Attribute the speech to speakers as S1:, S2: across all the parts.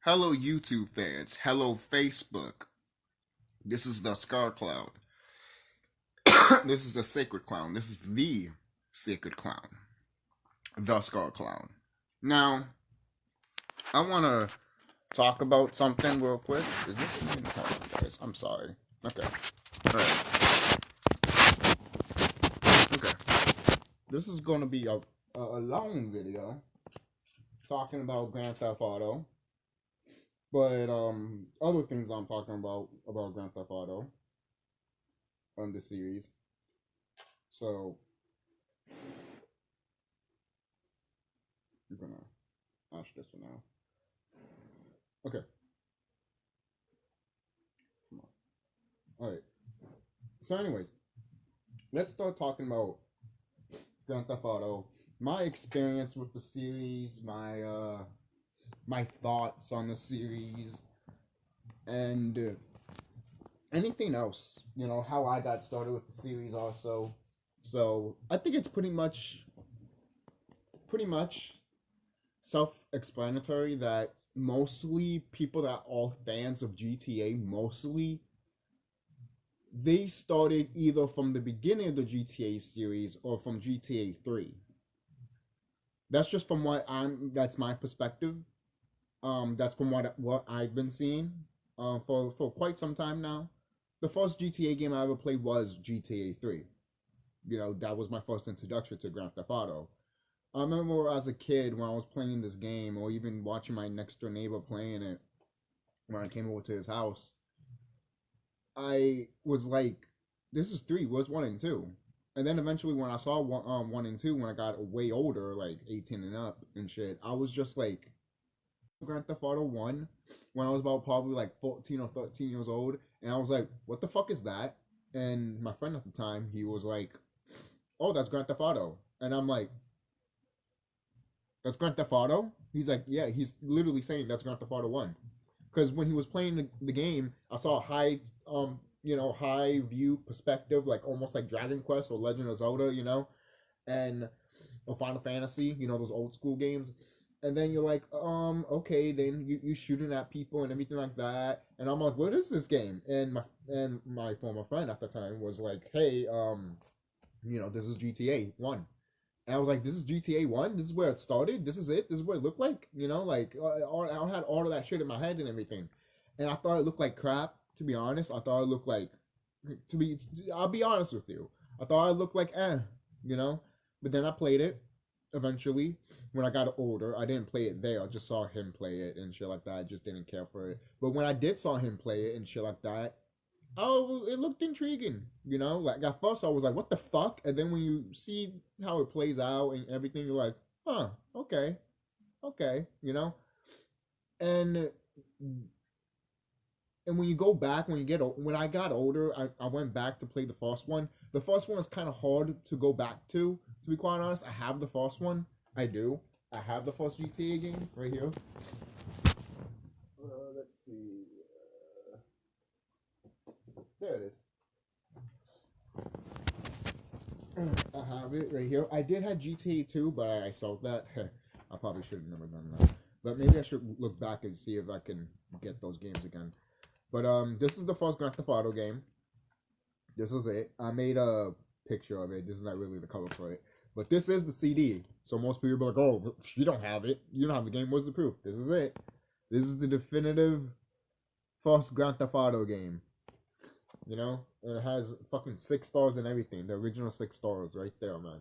S1: Hello, YouTube fans. Hello, Facebook. This is TheSkullKlown. This is the Sacred Clown. This is the Sacred Clown. TheSkullKlown. Now, I want to talk about something real quick. Is this even guys? I'm sorry. Okay. Alright. Okay. This is going to be a long video talking about Grand Theft Auto. But other things I'm talking about Grand Theft Auto on the series. So you're gonna ash this for now. Okay. Come on. Alright. So anyways, let's start talking about Grand Theft Auto. My experience with the series, my thoughts on the series, and anything else, how I got started with the series also. So I think it's pretty much self-explanatory that mostly people that are fans of GTA, they started either from the beginning of the GTA series or from GTA 3. That's just from that's my perspective. That's from what I've been seeing for quite some time now. The first GTA game I ever played was GTA 3. That was my first introduction to Grand Theft Auto. I remember as a kid when I was playing this game, or even watching my next door neighbor playing it when I came over to his house, I was like, this is 3, where's 1 and 2? And then eventually when I saw 1 and 2, when I got way older, like 18 and up and shit, I was just like, Grand Theft Auto 1 when I was about probably like 14 or 13 years old, and I was like, what the fuck is that? And my friend at the time, he was like, oh, that's Grand Theft Auto. And I'm like, that's Grand Theft Auto? He's like, yeah, he's literally saying that's Grand Theft Auto 1. Because when he was playing the game, I saw a high view perspective, like almost like Dragon Quest or Legend of Zelda, and or Final Fantasy, those old school games. And then you're like, okay, then you shooting at people and everything like that. And I'm like, what is this game? And my former friend at the time was like, hey, this is GTA 1. And I was like, this is GTA 1? This is where it started? This is it? This is what it looked like? I had all of that shit in my head and everything. And I thought it looked like crap, to be honest. I thought it looked like, I'll be honest with you. I thought it looked like, But then I played it. Eventually, when I got older, I didn't play it there. I just saw him play it and shit like that. I just didn't care for it. But when I did saw him play it and shit like that, it looked intriguing. Like at first I was like, what the fuck? And then when you see how it plays out and everything, you're like, huh, okay, And when you go back, when I got older, I went back to play the first one. The first one is kind of hard to go back to be quite honest. I have the first one. I do. I have the first GTA game right here. Let's see. There it is. I have it right here. I did have GTA 2, but I sold that. I probably should have never done that. But maybe I should look back and see if I can get those games again. But this is the first Grand Theft Auto game. This is it. I made a picture of it. This is not really the cover for it. But this is the CD. So most people be like, oh, you don't have it. You don't have the game. What's the proof? This is it. This is the definitive first Grand Theft Auto game. And it has fucking 6 stars and everything. The original 6 stars right there, man.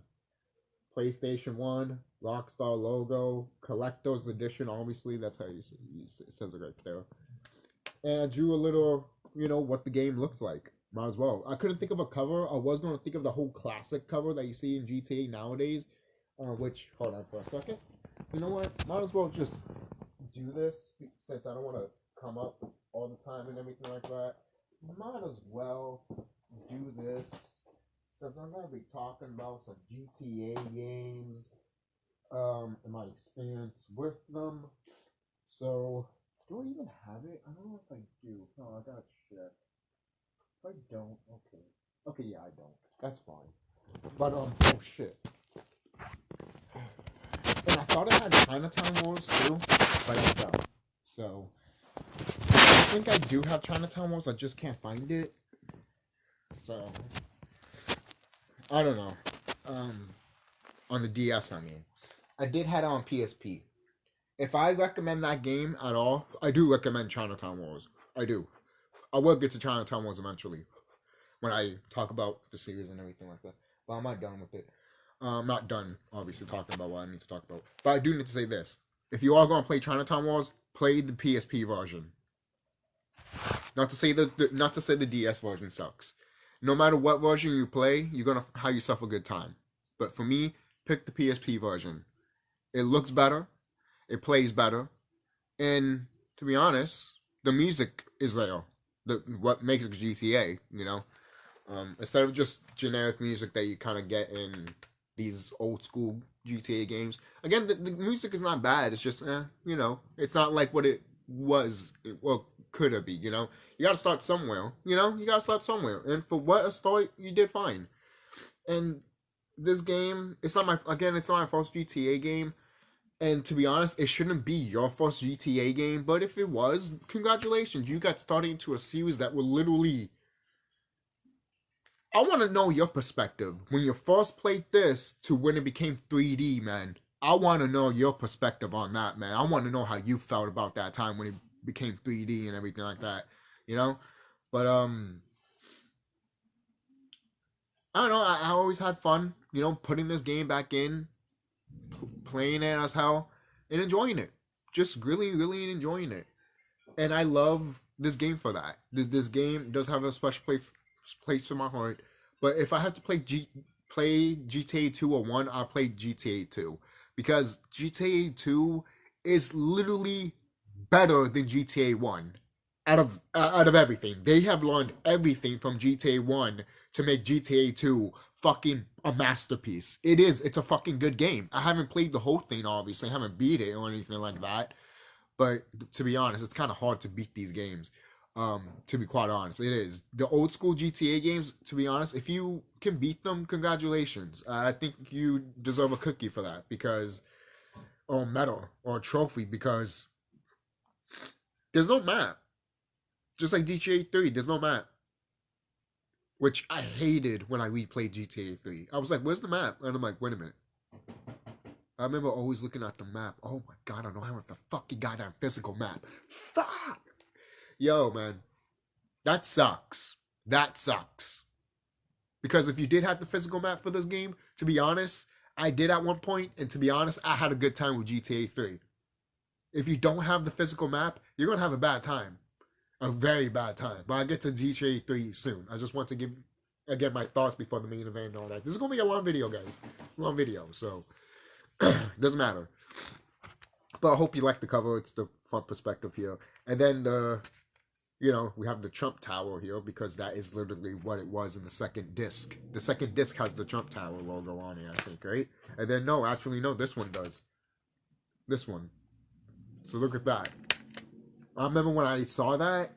S1: PlayStation 1, Rockstar logo, Collector's Edition, obviously. That's how it says it right there. And I drew a little, what the game looks like. Might as well. I couldn't think of a cover. I was going to think of the whole classic cover that you see in GTA nowadays. Which, hold on for a second. You know what? Might as well just do this since I don't want to come up all the time and everything like that. Might as well do this since I'm going to be talking about some GTA games and my experience with them. So, do I even have it? I don't know if I do. No, I gotta check. If I don't, okay. Okay, yeah, I don't. That's fine. But, oh shit. And I thought I had Chinatown Wars too, but I don't. So I think I do have Chinatown Wars. I just can't find it. So I don't know. On the DS, I mean, I did have it on PSP. If I recommend that game at all, I do recommend Chinatown Wars. I do. I will get to Chinatown Wars eventually when I talk about the series and everything like that. But I'm not done with it. I'm not done, obviously, talking about what I need to talk about. But I do need to say this. If you are going to play Chinatown Wars, play the PSP version. Not to say the DS version sucks. No matter what version you play, you're going to have yourself a good time. But for me, pick the PSP version. It looks better. It plays better. And to be honest, the music is there. What makes it GTA, you know? Instead of just generic music that you kind of get in these old school GTA games. Again, the music is not bad. It's just, you know, it's not like what it was. Well, could it be, you know? You gotta start somewhere, you know? You gotta start somewhere. And for what a start, you did fine. And this game, it's not my first GTA game. And to be honest, it shouldn't be your first GTA game. But if it was, congratulations. You got started into a series that will literally... I want to know your perspective. When you first played this to when it became 3D, man. I want to know your perspective on that, man. I want to know how you felt about that time when it became 3D and everything like that. You know? But, I don't know. I always had fun, you know, putting this game back in, playing it as hell, and enjoying it. Just really, really enjoying it. And I love this game for that. This game does have a special place in my heart. But if I had to play GTA 2 or 1, I'll play GTA 2. Because GTA 2 is literally better than GTA 1. Out of everything. They have learned everything from GTA 1 to make GTA 2 fucking a masterpiece. It's a fucking good game. I haven't played the whole thing, obviously. I haven't beat it or anything like that. But to be honest, it's kind of hard to beat these games. To be quite honest, it is. The old school GTA games, to be honest, if you can beat them, congratulations. I think you deserve a cookie for that because, or a medal or a trophy because there's no map. Just like GTA 3, there's no map. Which I hated when I replayed GTA 3. I was like, where's the map? And I'm like, wait a minute. I remember always looking at the map. Oh my god, I don't have the fucking goddamn physical map. Fuck! Yo, man. That sucks. That sucks. Because if you did have the physical map for this game, to be honest, I did at one point, and to be honest, I had a good time with GTA 3. If you don't have the physical map, you're going to have a bad time. A very bad time. But I'll get to GTA 3 soon. I just want to give, again, my thoughts before the main event and all that. This is going to be a long video, guys. Long video, so doesn't matter. But I hope you like the cover. It's the fun perspective here. And then we have the Trump Tower here because that is literally what it was in the second disc. The second disc has the Trump Tower logo on it, I think, right? And then, no, this one does. This one. So look at that. I remember when I saw that,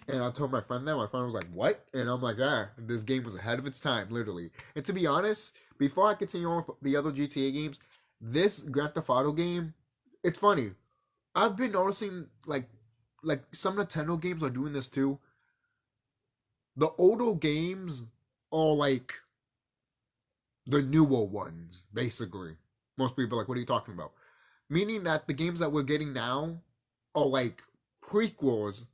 S1: and I told my friend that. My friend was like, what? And I'm like, this game was ahead of its time, literally. And to be honest, before I continue on with the other GTA games, this Grand Theft Auto game, it's funny. I've been noticing, like some Nintendo games are doing this too. The older games are like the newer ones, basically. Most people are like, what are you talking about? Meaning that the games that we're getting now are like prequels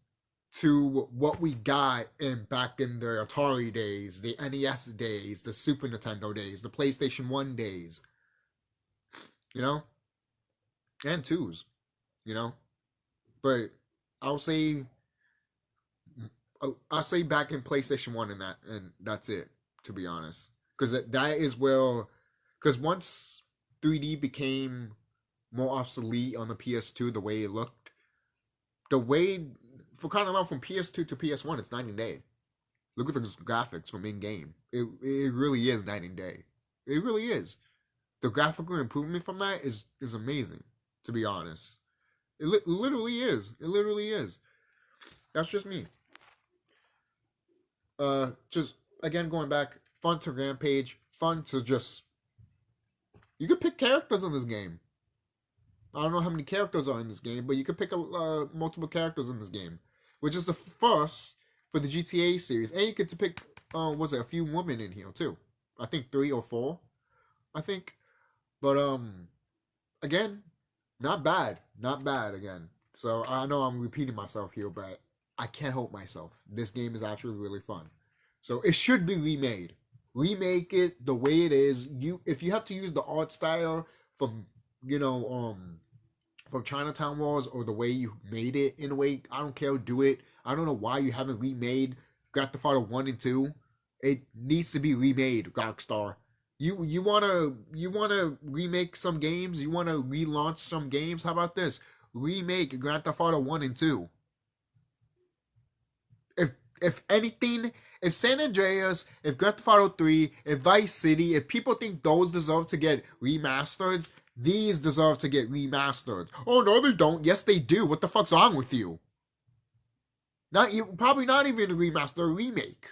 S1: to what we got back in the Atari days, the NES days, the Super Nintendo days, the PlayStation 1 days. You know? And 2s. You know? But I'll say back in PlayStation 1 and that's it, to be honest. Because that is where... Because once 3D became more obsolete on the PS2, the way it looked, the way... For kind of from PS2 to PS1, it's night and day. Look at the graphics from in-game. It really is night and day. It really is. The graphical improvement from that is amazing, to be honest. It literally is. It literally is. That's just me. Just, again, going back, fun to Rampage. Fun to just... You can pick characters in this game. I don't know how many characters are in this game, but you could pick multiple characters in this game, which is the first for the GTA series. And you could pick, was it a few women in here too? I think 3 or 4. I think, but again, not bad, not bad again. So I know I'm repeating myself here, but I can't help myself. This game is actually really fun. So it should be remade. Remake it the way it is. If you have to use the art style from from Chinatown Wars or the way you made it in a way, I don't care. Do it. I don't know why you haven't remade Grand Theft Auto 1 and 2. It needs to be remade, Rockstar. You wanna remake some games? You wanna relaunch some games? How about this? Remake Grand Theft Auto 1 and 2. If anything, if San Andreas, if Grand Theft Auto 3, if Vice City, if people think those deserve to get remastered, these deserve to get remastered. Oh no, they don't. Yes, they do. What the fuck's wrong with you? Probably not even a remaster, a remake.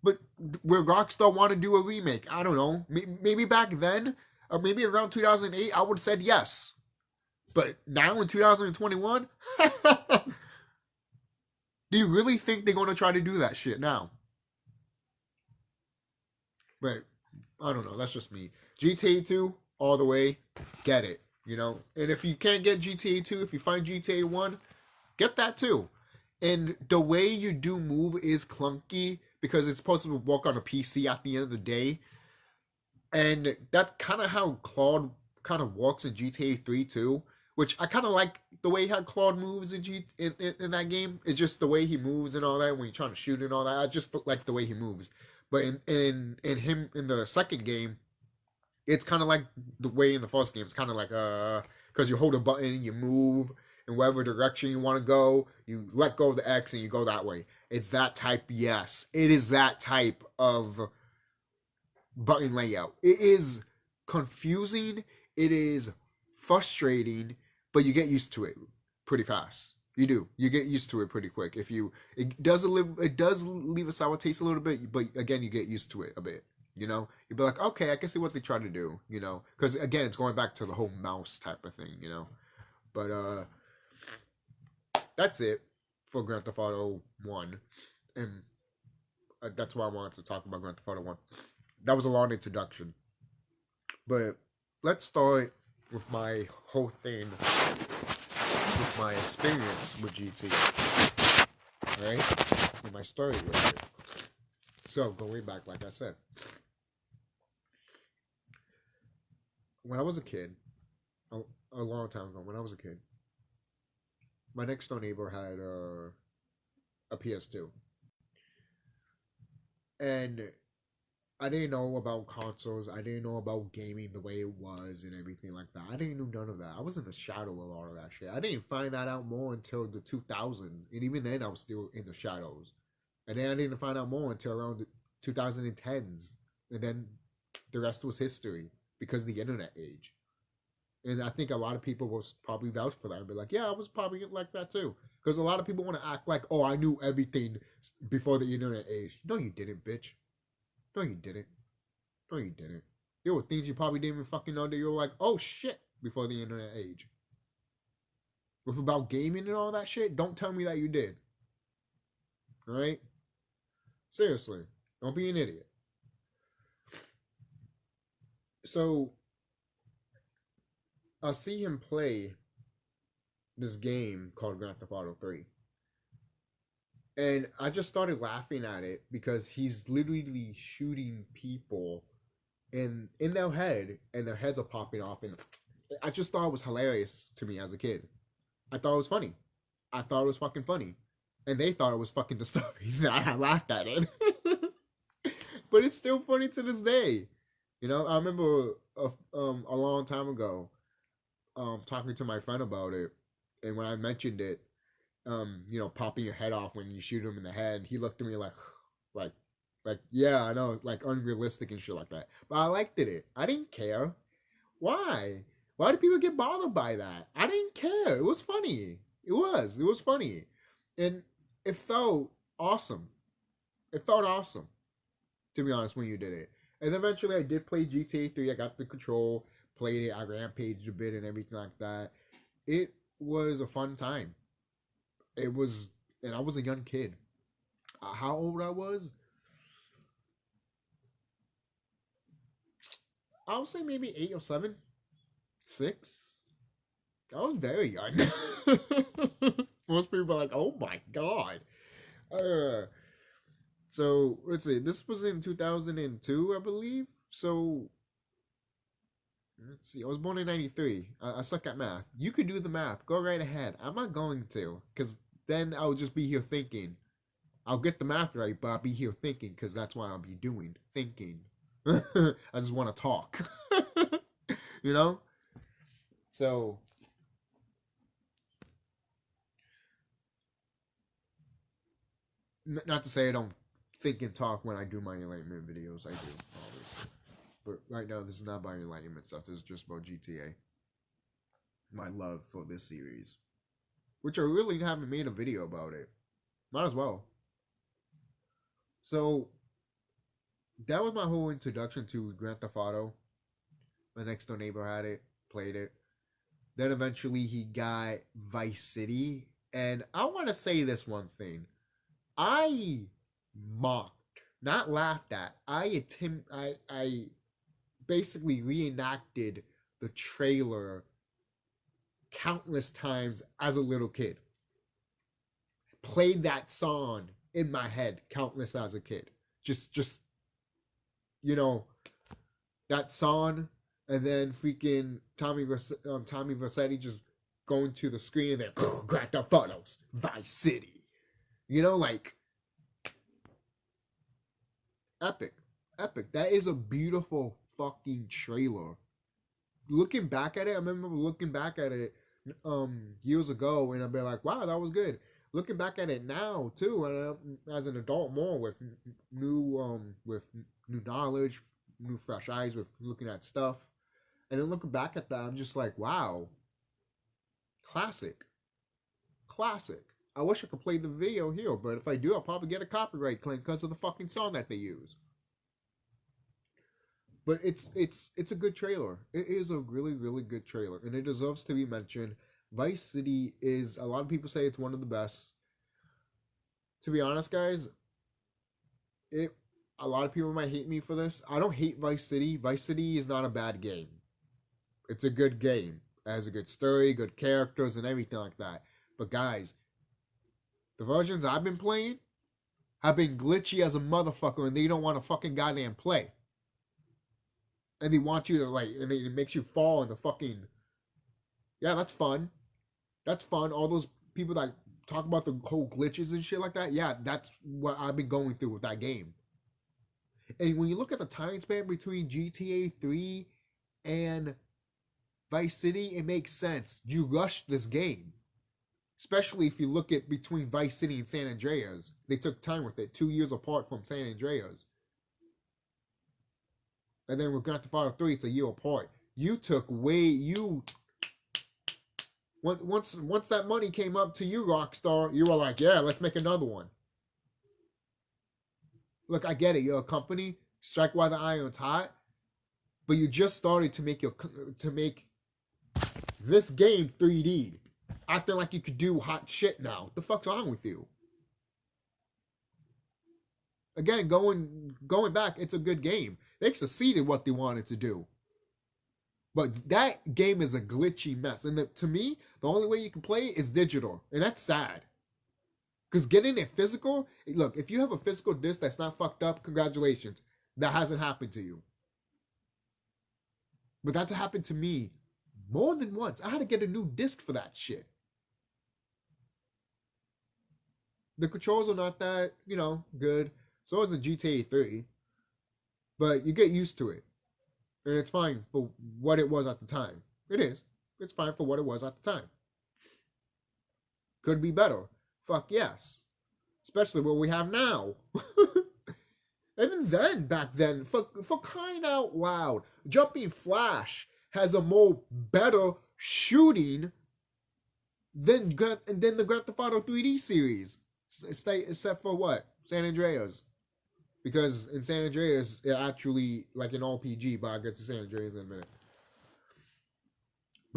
S1: But will Rockstar want to do a remake? I don't know. Maybe back then, or maybe around 2008, I would have said yes. But now in 2021, do you really think they're going to try to do that shit now? But I don't know. That's just me. GTA 2, all the way. Get it. And if you can't get GTA 2, if you find GTA 1, get that too. And the way you do move is clunky because it's supposed to work on a PC at the end of the day. And that's kind of how Claude kind of works in GTA 3 too, which I kind of like the way how Claude moves in that game. It's just the way he moves and all that when you're trying to shoot and all that. I just like the way he moves. But in the second game, it's kind of like the way in the first game. It's kind of like because you hold a button and you move in whatever direction you want to go. You let go of the X and you go that way. It's that type. Yes, it is that type of button layout. It is confusing. It is frustrating, but you get used to it pretty fast. You do. You get used to it pretty quick. It does leave a sour taste a little bit, but again, you get used to it a bit. You'd be like, okay, I can see what they try to do. Because again, it's going back to the whole mouse type of thing. But that's it for Grand Theft Auto 1, and that's why I wanted to talk about Grand Theft Auto 1. That was a long introduction, but let's start with my whole thing, with my experience with GT. Alright? And my story with it. So, going back, like I said, when I was a kid, a long time ago, when I was a kid, my next door neighbor had a PS2. And I didn't know about consoles. I didn't know about gaming the way it was and everything like that. I didn't know none of that. I was in the shadow of all of that shit. I didn't find that out more until the 2000s. And even then, I was still in the shadows. And then I didn't find out more until around the 2010s. And then the rest was history because of the internet age. And I think a lot of people will probably vouch for that and be like, yeah, I was probably like that too. Because a lot of people want to act like, oh, I knew everything before the internet age. No, you didn't, bitch. No, you didn't. No, you didn't. There were things you probably didn't even fucking know that you were like, oh shit, before the internet age. With about gaming and all that shit, don't tell me that you did. Alright? Seriously. Don't be an idiot. So, I see him play this game called Grand Theft Auto 3. And I just started laughing at it because he's literally shooting people in their head and their heads are popping off. And I just thought it was hilarious to me as a kid. I thought it was funny. I thought it was fucking funny. And they thought it was fucking disturbing. I laughed at it. But it's still funny to this day. I remember a long time ago talking to my friend about it. And when I mentioned it, popping your head off when you shoot him in the head, he looked at me like, yeah, I know, like unrealistic and shit like that. But I liked it. I didn't care. Why? Why do people get bothered by that? I didn't care. It was funny. It was funny. And it felt awesome. It felt awesome, to be honest, when you did it. And eventually I did play GTA 3. I got the control, played it. I rampaged a bit and everything like that. It was a fun time. It was, and I was a young kid. How old I was? I would say maybe 8 or 7, 6. I was very young. Most people are like, "Oh my god." So let's see. This was in 2002, I believe. So let's see. I was born in 93. I suck at math. You could do the math. Go right ahead. I'm not going to, because then I'll just be here thinking. I'll get the math right, but I'll be here thinking, because that's what I'll be doing. Thinking. I just want to talk. You know? So not to say I don't think and talk when I do my enlightenment videos. I do, obviously. But right now, this is not about enlightenment stuff. This is just about GTA. My love for this series. Which I really haven't made a video about it. Might as well. So, that was my whole introduction to Grand Theft Auto. My next door neighbor had it, played it. Then eventually he got Vice City. And I want to say this one thing. I mocked, not laughed at. I basically reenacted the trailer countless times as a little kid. Played that song in my head countless as a kid. Just you know, that song, and then freaking Tommy Vercetti just going to the screen and then Grand Theft Autos, Vice City. You know, like, epic. That is a beautiful fucking trailer. Looking back at it, I remember looking back at it years ago, and I'd be like, wow, that was good. Looking back at it now too, and as an adult, more with new knowledge, new fresh eyes, with looking at stuff, and then looking back at that, I'm just like, wow, classic. I wish I could play the video here, but if I do, I'll probably get a copyright claim because of the fucking song that they use. But it's a good trailer. It is a really, really good trailer, and it deserves to be mentioned. Vice City is, a lot of people say it's one of the best. To be honest, guys, a lot of people might hate me for this. I don't hate Vice City. Vice City is not a bad game. It's a good game. It has a good story, good characters, and everything like that. But guys, the versions I've been playing have been glitchy as a motherfucker, and they don't want to fucking goddamn play. And they want you to, like, and it makes you fall in the fucking... Yeah, that's fun. That's fun. All those people that talk about the whole glitches and shit like that, yeah, that's what I've been going through with that game. And when you look at the time span between GTA 3 and Vice City, it makes sense. You rushed this game. Especially if you look at between Vice City and San Andreas. They took time with it, 2 years apart from San Andreas. And then with Grand Theft Auto 3, it's a year apart. Once that money came up to you, Rockstar, you were like, yeah, let's make another one. Look, I get it. You're a company. Strike while the iron's hot. But you just started to make this game 3D. Acting like you could do hot shit now. What the fuck's wrong with you? Again, going back, it's a good game. They succeeded what they wanted to do. But that game is a glitchy mess. And to me, the only way you can play it is digital. And that's sad. Because getting it physical, look, if you have a physical disc that's not fucked up, congratulations. That hasn't happened to you. But that's happened to me more than once. I had to get a new disc for that shit. The controls are not that, good. So is in GTA 3. But you get used to it. And it's fine for what it was at the time. It is. It's fine for what it was at the time. Could be better. Fuck yes. Especially what we have now. Even then, back then, for crying out loud, Jumping Flash has a more better shooting than the Grand Theft Auto 3D series. Except for what? San Andreas. Because in San Andreas, it actually, like an RPG, but I'll get to San Andreas in a minute.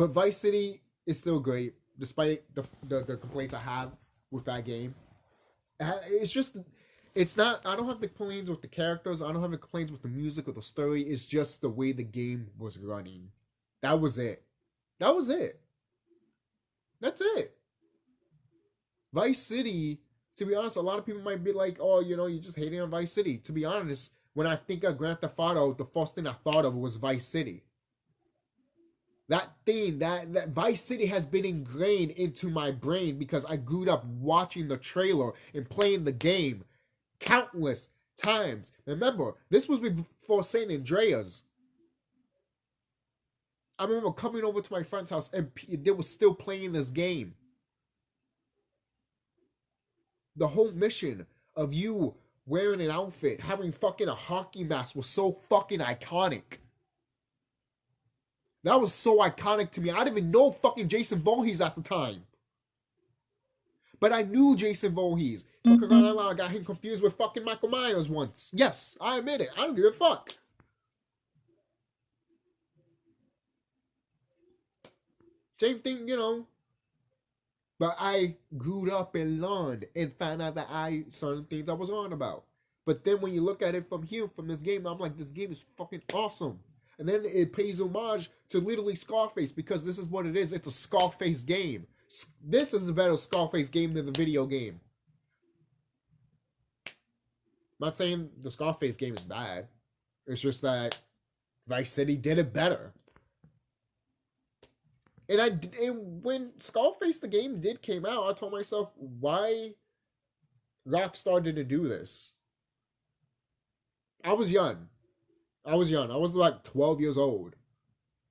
S1: But Vice City is still great, despite the complaints I have with that game. It's just, it's not. I don't have the complaints with the characters. I don't have the complaints with the music or the story. It's just the way the game was running. That was it. That was it. That's it. Vice City. To be honest, a lot of people might be like, "Oh, you know, you're just hating on Vice City." To be honest, when I think of Grand Theft Auto, the first thing I thought of was Vice City. That thing, that Vice City has been ingrained into my brain because I grew up watching the trailer and playing the game countless times. Remember, this was before San Andreas. I remember coming over to my friend's house and they were still playing this game. The whole mission of you wearing an outfit, having fucking a hockey mask was so fucking iconic. That was so iconic to me. I didn't even know fucking Jason Voorhees at the time. But I knew Jason Voorhees. I got him confused with fucking Michael Myers once. Yes, I admit it. I don't give a fuck. Same thing, you know. But I grew up and learned and found out that certain things I was on about. But then when you look at it from here, from this game, I'm like, this game is fucking awesome. And then it pays homage to literally Scarface because this is what it is. It's a Scarface game. This is a better Scarface game than the video game. I'm not saying the Scarface game is bad. It's just that Vice City did it better. And when Scarface the game came out, I told myself, why Rockstar didn't do this? I was young. I was like 12 years old.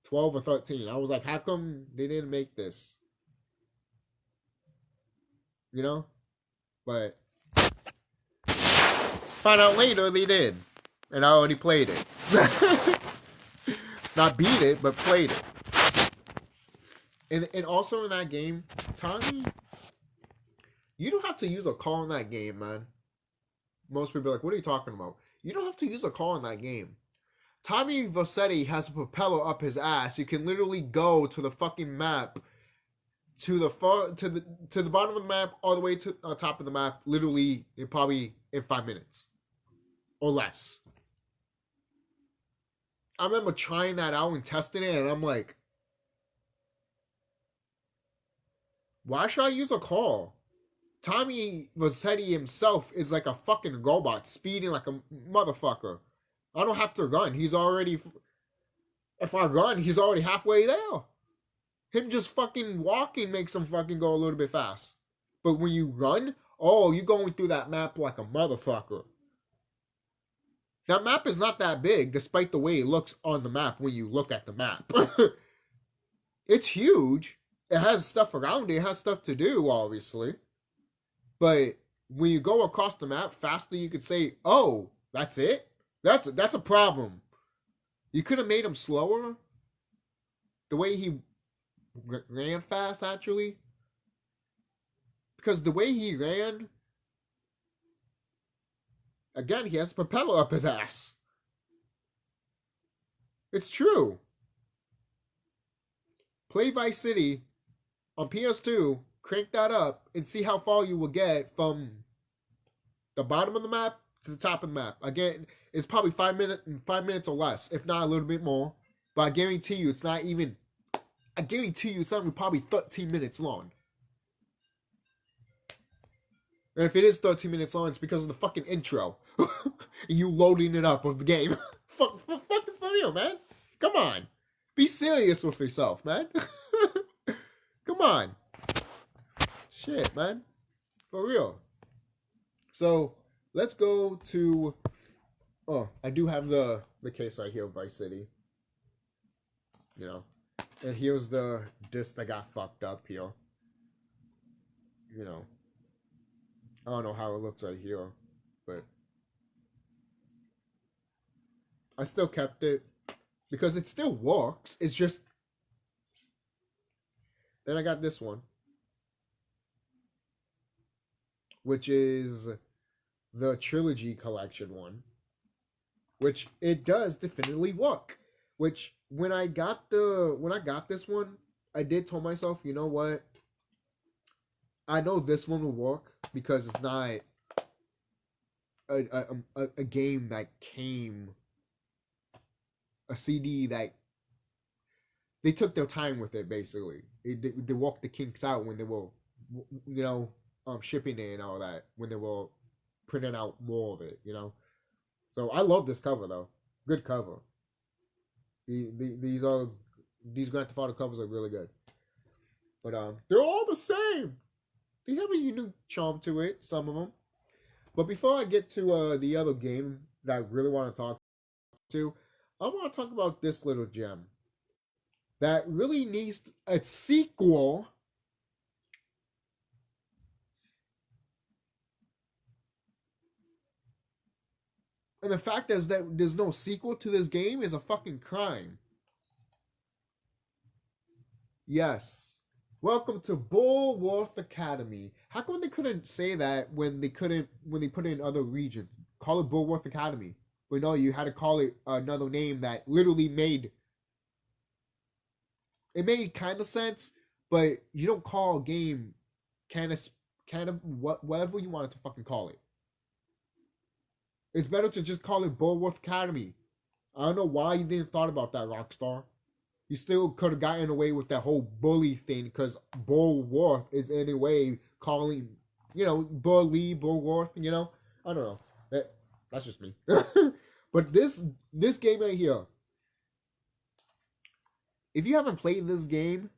S1: 12 or 13. I was like, how come they didn't make this? You know? But found out later they did. And I already played it. Not beat it, but played it. And also in that game, Tommy, you don't have to use a car in that game, man. Most people are like, what are you talking about? You don't have to use a car in that game. Tommy Vercetti has a propeller up his ass. You can literally go to the fucking map, to the bottom of the map, all the way to the top of the map, literally probably in 5 minutes or less. I remember trying that out and testing it, and I'm like, why should I use a car? Tommy Vercetti himself is like a fucking robot, speeding like a motherfucker. I don't have to run. He's already... If I run, he's already halfway there. Him just fucking walking makes him fucking go a little bit fast. But when you run, oh, you're going through that map like a motherfucker. That map is not that big, despite the way it looks on the map when you look at the map. It's huge. It has stuff around it. It has stuff to do, obviously. But when you go across the map faster, you could say, oh, that's it? That's a problem. You could have made him slower. The way he ran fast, actually. Because the way he ran, again, he has a propeller up his ass. It's true. Play Vice City on PS2, crank that up, and see how far you will get from the bottom of the map to the top of the map. Again, it's probably 5 minutes or less, if not a little bit more. But I guarantee you it's not even probably 13 minutes long. And if it is 13 minutes long, it's because of the fucking intro. And you loading it up of the game. Fucking for real, man. Come on. Be serious with yourself, man. Come on. Shit, man. For real. So, let's go to... Oh, I do have the case right here of Vice City. You know. And here's the disc that got fucked up here. You know. I don't know how it looks right here. But I still kept it. Because it still works. It's just... Then I got this one. Which is the Trilogy Collection one. Which it does definitely work. Which when I got this one, I did tell myself, you know what? I know this one will work because it's not a game that came, a CD that they took their time with it. Basically, they walked the kinks out when they were, you know, shipping it and all that, when they were printing out more of it, you know. So I love this cover though. Good cover. These Grand Theft Auto covers are really good. But they're all the same. They have a unique charm to it, some of them. But before I get to the other game that I really want to talk to, I want to talk about this little gem that really needs a sequel. And the fact is that there's no sequel to this game is a fucking crime. Yes. Welcome to Bullworth Academy. How come they couldn't say that when they put it in other regions? Call it Bullworth Academy. But no, you had to call it another name that literally made kind of sense, but you don't call a game kind of whatever you wanted to fucking call it. It's better to just call it Bullworth Academy. I don't know why you didn't thought about that, Rockstar. You still could have gotten away with that whole bully thing because Bullworth is in a way calling, you know, bully, Bullworth, you know? I don't know. That's just me. But this game right here, if you haven't played this game,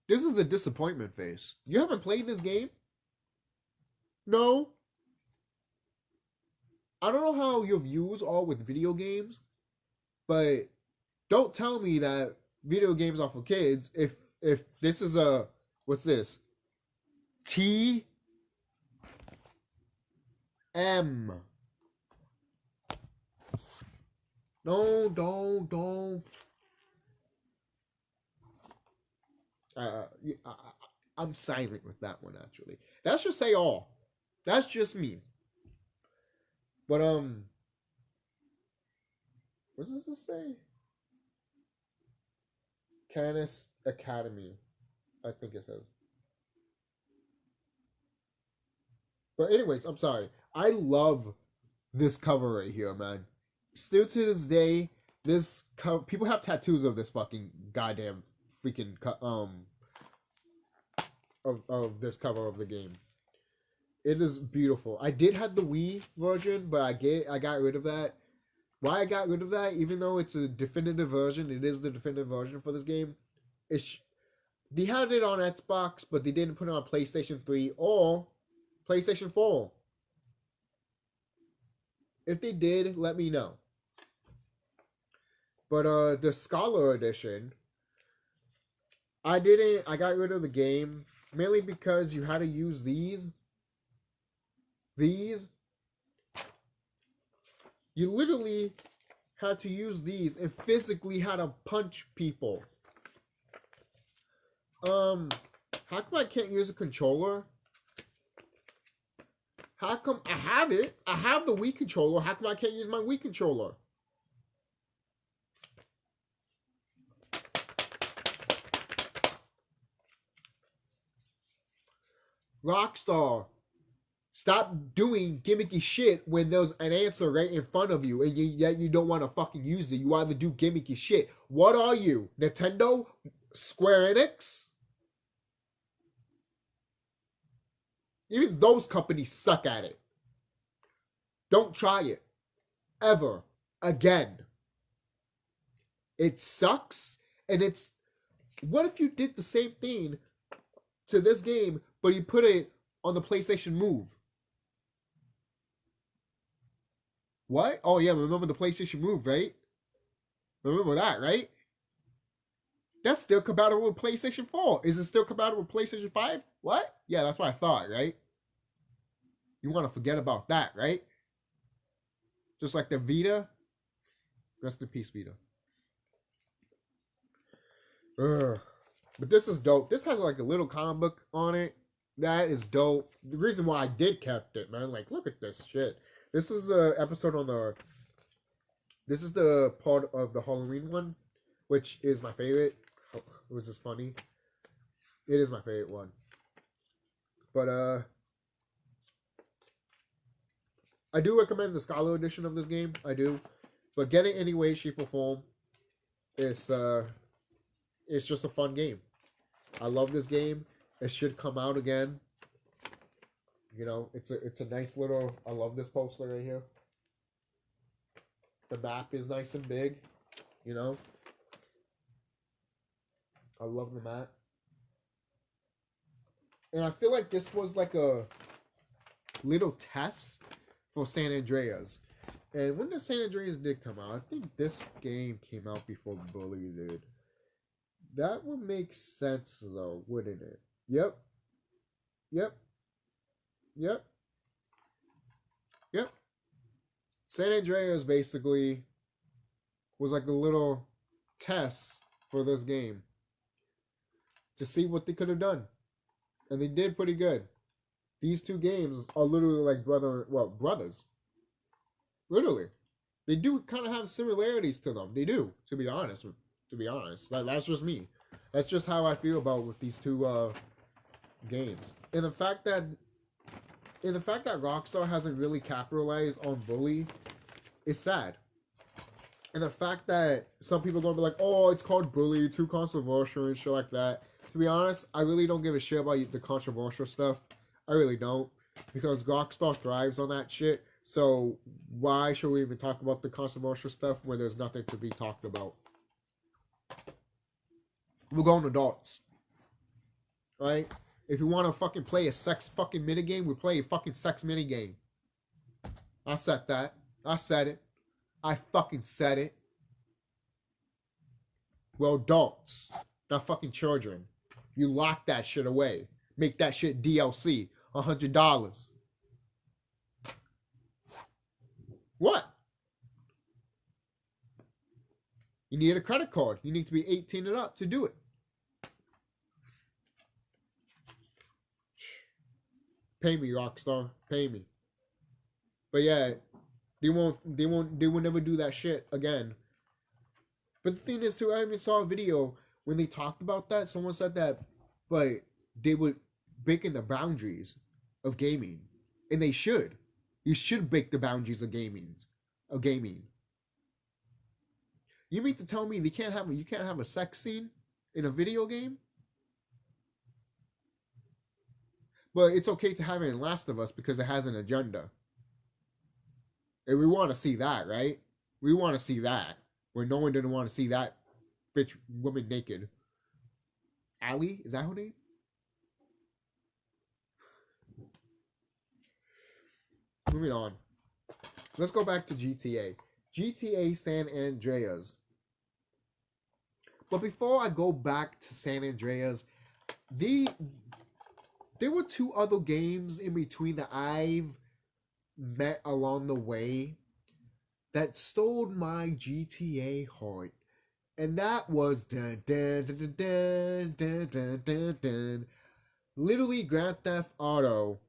S1: this is the disappointment face. You haven't played this game? No. I don't know how your views are with video games, but don't tell me that video games are for kids if this is a, what's this? TM. No, don't. I'm silent with that one actually. That should say all. That's just me. But what does this say? Canis Academy, I think it says. But anyways, I'm sorry. I love this cover right here, man. Still to this day, this cover, people have tattoos of this fucking goddamn freaking of this cover of the game. It is beautiful. I did have the Wii version, but I got rid of that. Why I got rid of that, even though it's a definitive version, it is the definitive version for this game. They had it on Xbox, but they didn't put it on PlayStation 3 or PlayStation 4. If they did, let me know. But the Scholar Edition, I got rid of the game mainly because you had to use these. You literally had to use these and physically had to punch people. How come I can't use a controller? How come I have it? I have the Wii controller. How come I can't use my Wii controller? Rockstar, stop doing gimmicky shit when there's an answer right in front of you and yet you don't want to fucking use it. You either do gimmicky shit. What are you? Nintendo? Square Enix? Even those companies suck at it. Don't try it. Ever. Again. It sucks. And it's... What if you did the same thing to this game, but you put it on the PlayStation Move? What? Oh yeah, remember the PlayStation Move, right? Remember that, right? That's still compatible with PlayStation 4. Is it still compatible with PlayStation 5? What? Yeah, that's what I thought, right? You want to forget about that, right? Just like the Vita. Rest in peace, Vita. Ugh. But this is dope. This has like a little comic book on it. That is dope. The reason why I did kept it, man, like, look at this shit. This was the episode on the. This is the part of the Halloween one, which is my favorite, which is funny. It is my favorite one. But I do recommend the Scholar edition of this game. I do, but get it any way, shape, or form. It's just a fun game. I love this game. It should come out again. You know, it's a nice little. I love this poster right here. The map is nice and big. You know, I love the map, and I feel like this was like a little test for San Andreas. And when the San Andreas did come out, I think this game came out before Bully did. That would make sense, though, wouldn't it? Yep. Yep. Yep. Yep. San Andreas basically was like a little test for this game to see what they could have done. And they did pretty good. These two games are literally like brothers. Literally. They do kind of have similarities to them. They do, to be honest. That's just me. That's just how I feel about with these two games. And the fact that Rockstar hasn't really capitalized on Bully is sad. And the fact that some people are gonna be like, oh, it's called Bully, too controversial and shit like that. To be honest, I really don't give a shit about the controversial stuff. I really don't. Because Rockstar thrives on that shit. So why should we even talk about the controversial stuff when there's nothing to be talked about? We're going adults. Right? If you want to fucking play a sex fucking minigame, we play a fucking sex minigame. I said that. I said it. I fucking said it. We're adults. Not fucking children. You lock that shit away. Make that shit DLC. $100. What? You need a credit card. You need to be 18 and up to do it. Pay me, Rockstar. Pay me. But yeah, they will never do that shit again. But the thing is too, I even saw a video when they talked about that. Someone said that, but they would break in the boundaries of gaming, and they should. You should break the boundaries of gaming. You mean to tell me you can't have a sex scene in a video game? But it's okay to have it in Last of Us because it has an agenda. And we want to see that, right? We want to see that. Where no one didn't want to see that bitch woman naked. Allie? Is that her name? Moving on. Let's go back to GTA. GTA San Andreas. But before I go back to San Andreas, there were two other games in between that I've met along the way that stole my GTA heart. And that was literally Grand Theft Auto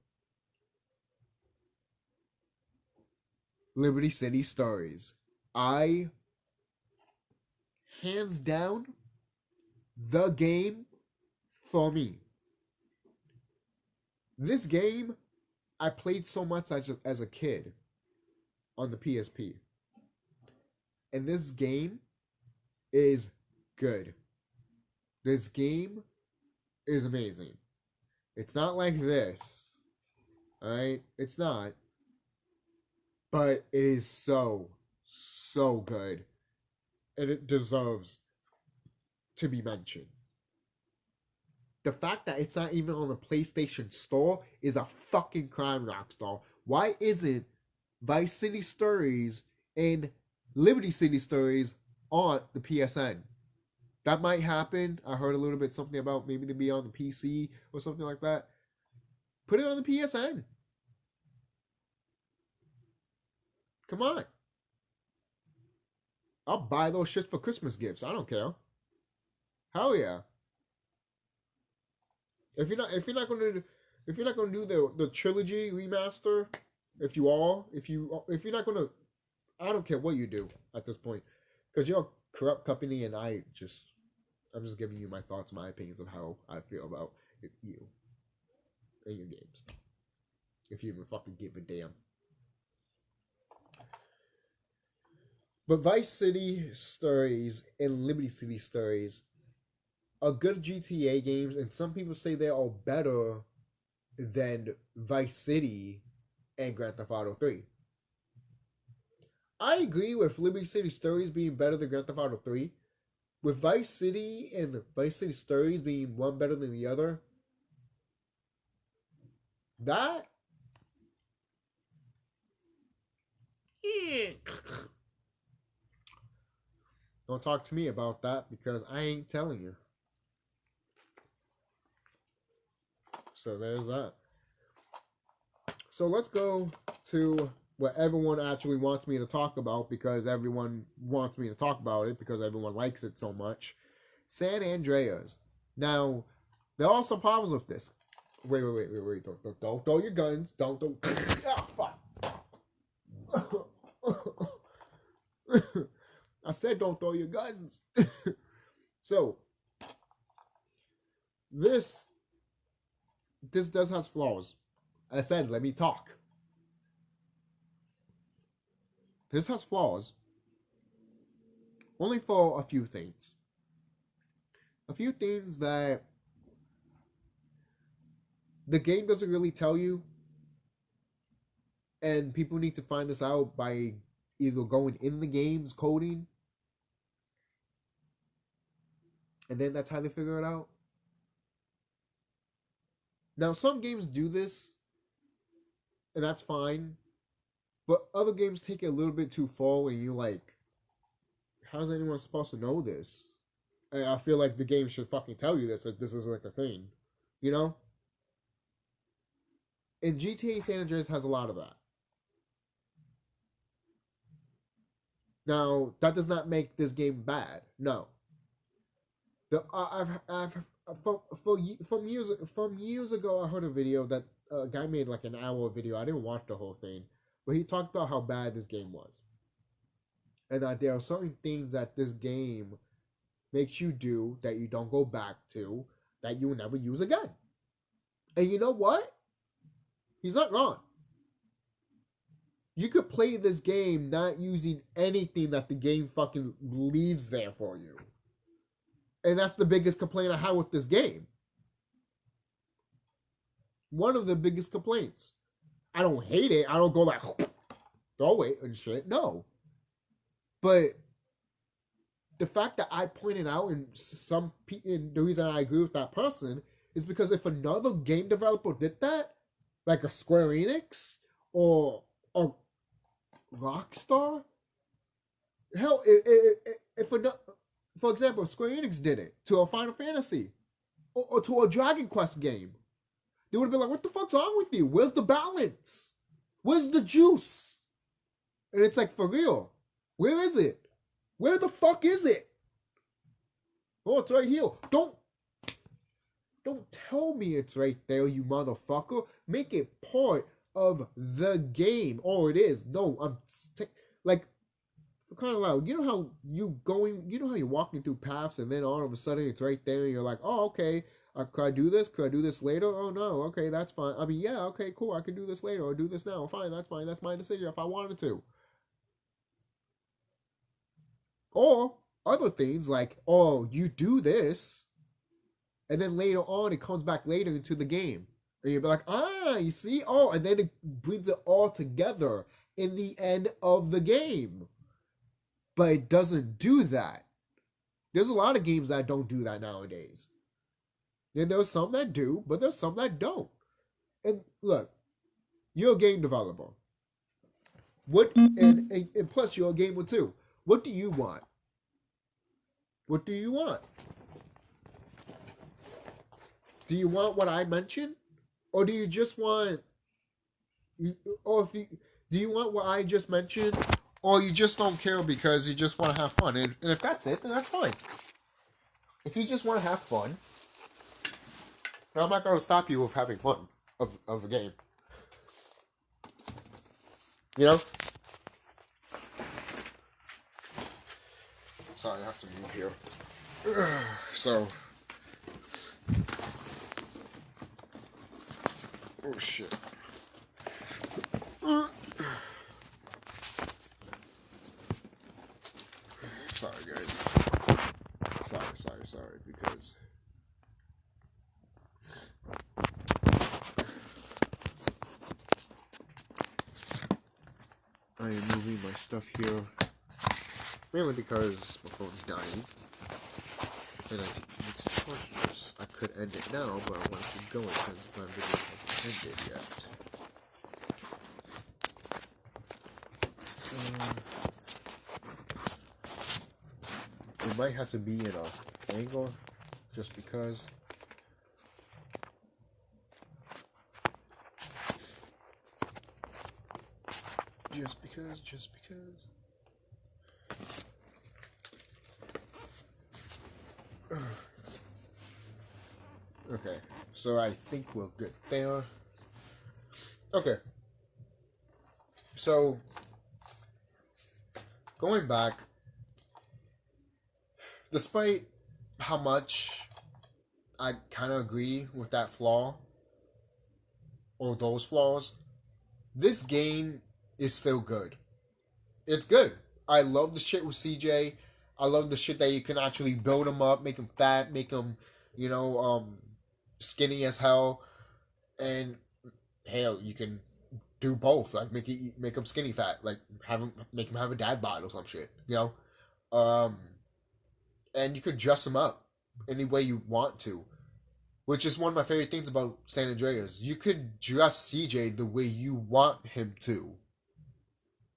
S1: Liberty City Stories. Hands down, the game for me. This game I played so much as a kid on the PSP. And this game is good. This game is amazing. It's not like this. Alright? It's not. But it is so good. And it deserves to be mentioned. The fact that it's not even on the PlayStation Store is a fucking crime, Rockstar. Why isn't Vice City Stories and Liberty City Stories on the PSN? That might happen. I heard a little bit something about maybe to be on the PC or something like that. Put it on the PSN. Come on. I'll buy those shits for Christmas gifts. I don't care. Hell yeah. If you're not gonna if you're not gonna do the trilogy remaster, if you're not gonna, I don't care what you do at this point, because you're a corrupt company, and I'm just giving you my thoughts, my opinions of how I feel about you and your games. If you even fucking give a damn. But Vice City Stories and Liberty City Stories are good GTA games, and some people say they're all better than Vice City and Grand Theft Auto 3. I agree with Liberty City Stories being better than Grand Theft Auto 3. With Vice City and Vice City Stories being one better than the other, that... Don't talk to me about that, because I ain't telling you. So there's that. So let's go to what everyone actually wants me to talk about, because everyone wants me to talk about it, because everyone likes it so much. San Andreas. Now, there are some problems with this. Wait. Don't throw your guns. Don't. Oh, fuck. I said don't throw your guns. So, this does have flaws. I said, let me talk. This has flaws. Only for a few things. A few things that the game doesn't really tell you. And people need to find this out by either going in the game's coding, and then that's how they figure it out. Now, some games do this, and that's fine. But other games take it a little bit too far, and you're like, how's anyone supposed to know this? And I feel like the game should fucking tell you this, that this is like a thing. You know? And GTA San Andreas has a lot of that. Now, that does not make this game bad. No. From years ago, I heard a video that a guy made like an hour video. I didn't watch the whole thing, but he talked about how bad this game was, and that there are certain things that this game makes you do that you don't go back to, that you will never use again. And you know what? He's not wrong. You could play this game not using anything that the game fucking leaves there for you. And that's the biggest complaint I have with this game. One of the biggest complaints. I don't hate it. I don't go like, throw it and shit. No. But the fact that I pointed out, and the reason I agree with that person, is because if another game developer did that, like a Square Enix or a Rockstar, hell, if another... For example, Square Enix did it to a Final Fantasy or to a Dragon Quest game, they would have been like, what the fuck's wrong with you? Where's the balance? Where's the juice? And it's like, for real, where is it? Where the fuck is it? Oh, it's right here. Don't tell me it's right there, you motherfucker. Make it part of the game. Oh, it is. No, like, kind of loud. You know how you're walking through paths, and then all of a sudden it's right there, and you're like, oh, okay, could I do this? Could I do this later? Oh, no, okay, that's fine. I mean, yeah, okay, cool, I can do this later, or do this now. Fine, that's my decision if I wanted to. Or other things like, oh, you do this, and then later on it comes back later into the game, and you'll be like, you see? Oh, and then it brings it all together in the end of the game. But it doesn't do that. There's a lot of games that don't do that nowadays. And there's some that do, but there's some that don't. And look, you're a game developer. And plus you're a gamer too. What do you want? What do you want? Do you want what I mentioned? Or do you just want... do you want what I just mentioned? Or you just don't care because you just want to have fun. And if that's it, then that's fine. If you just want to have fun, I'm not going to stop you with having fun. of the game. You know? Sorry, I have to move here. So. Oh shit. Sorry, guys. Sorry, because. I am moving my stuff here. Mainly because my phone's dying. And I need to charge this. I could end it now, but I want to keep going because my video hasn't ended yet. It might have to be in an angle, just because. Just because. Okay, so I think we're good there. Okay. So, going back, despite how much I kind of agree with that flaw, or those flaws, this game is still good. It's good. I love the shit with CJ. I love the shit that you can actually build him up, make him fat, make him, skinny as hell, and hell, you can do both. Like make him skinny fat, like make him have a dad bod or some shit, and you could dress him up any way you want to, which is one of my favorite things about San Andreas. You could dress CJ the way you want him to.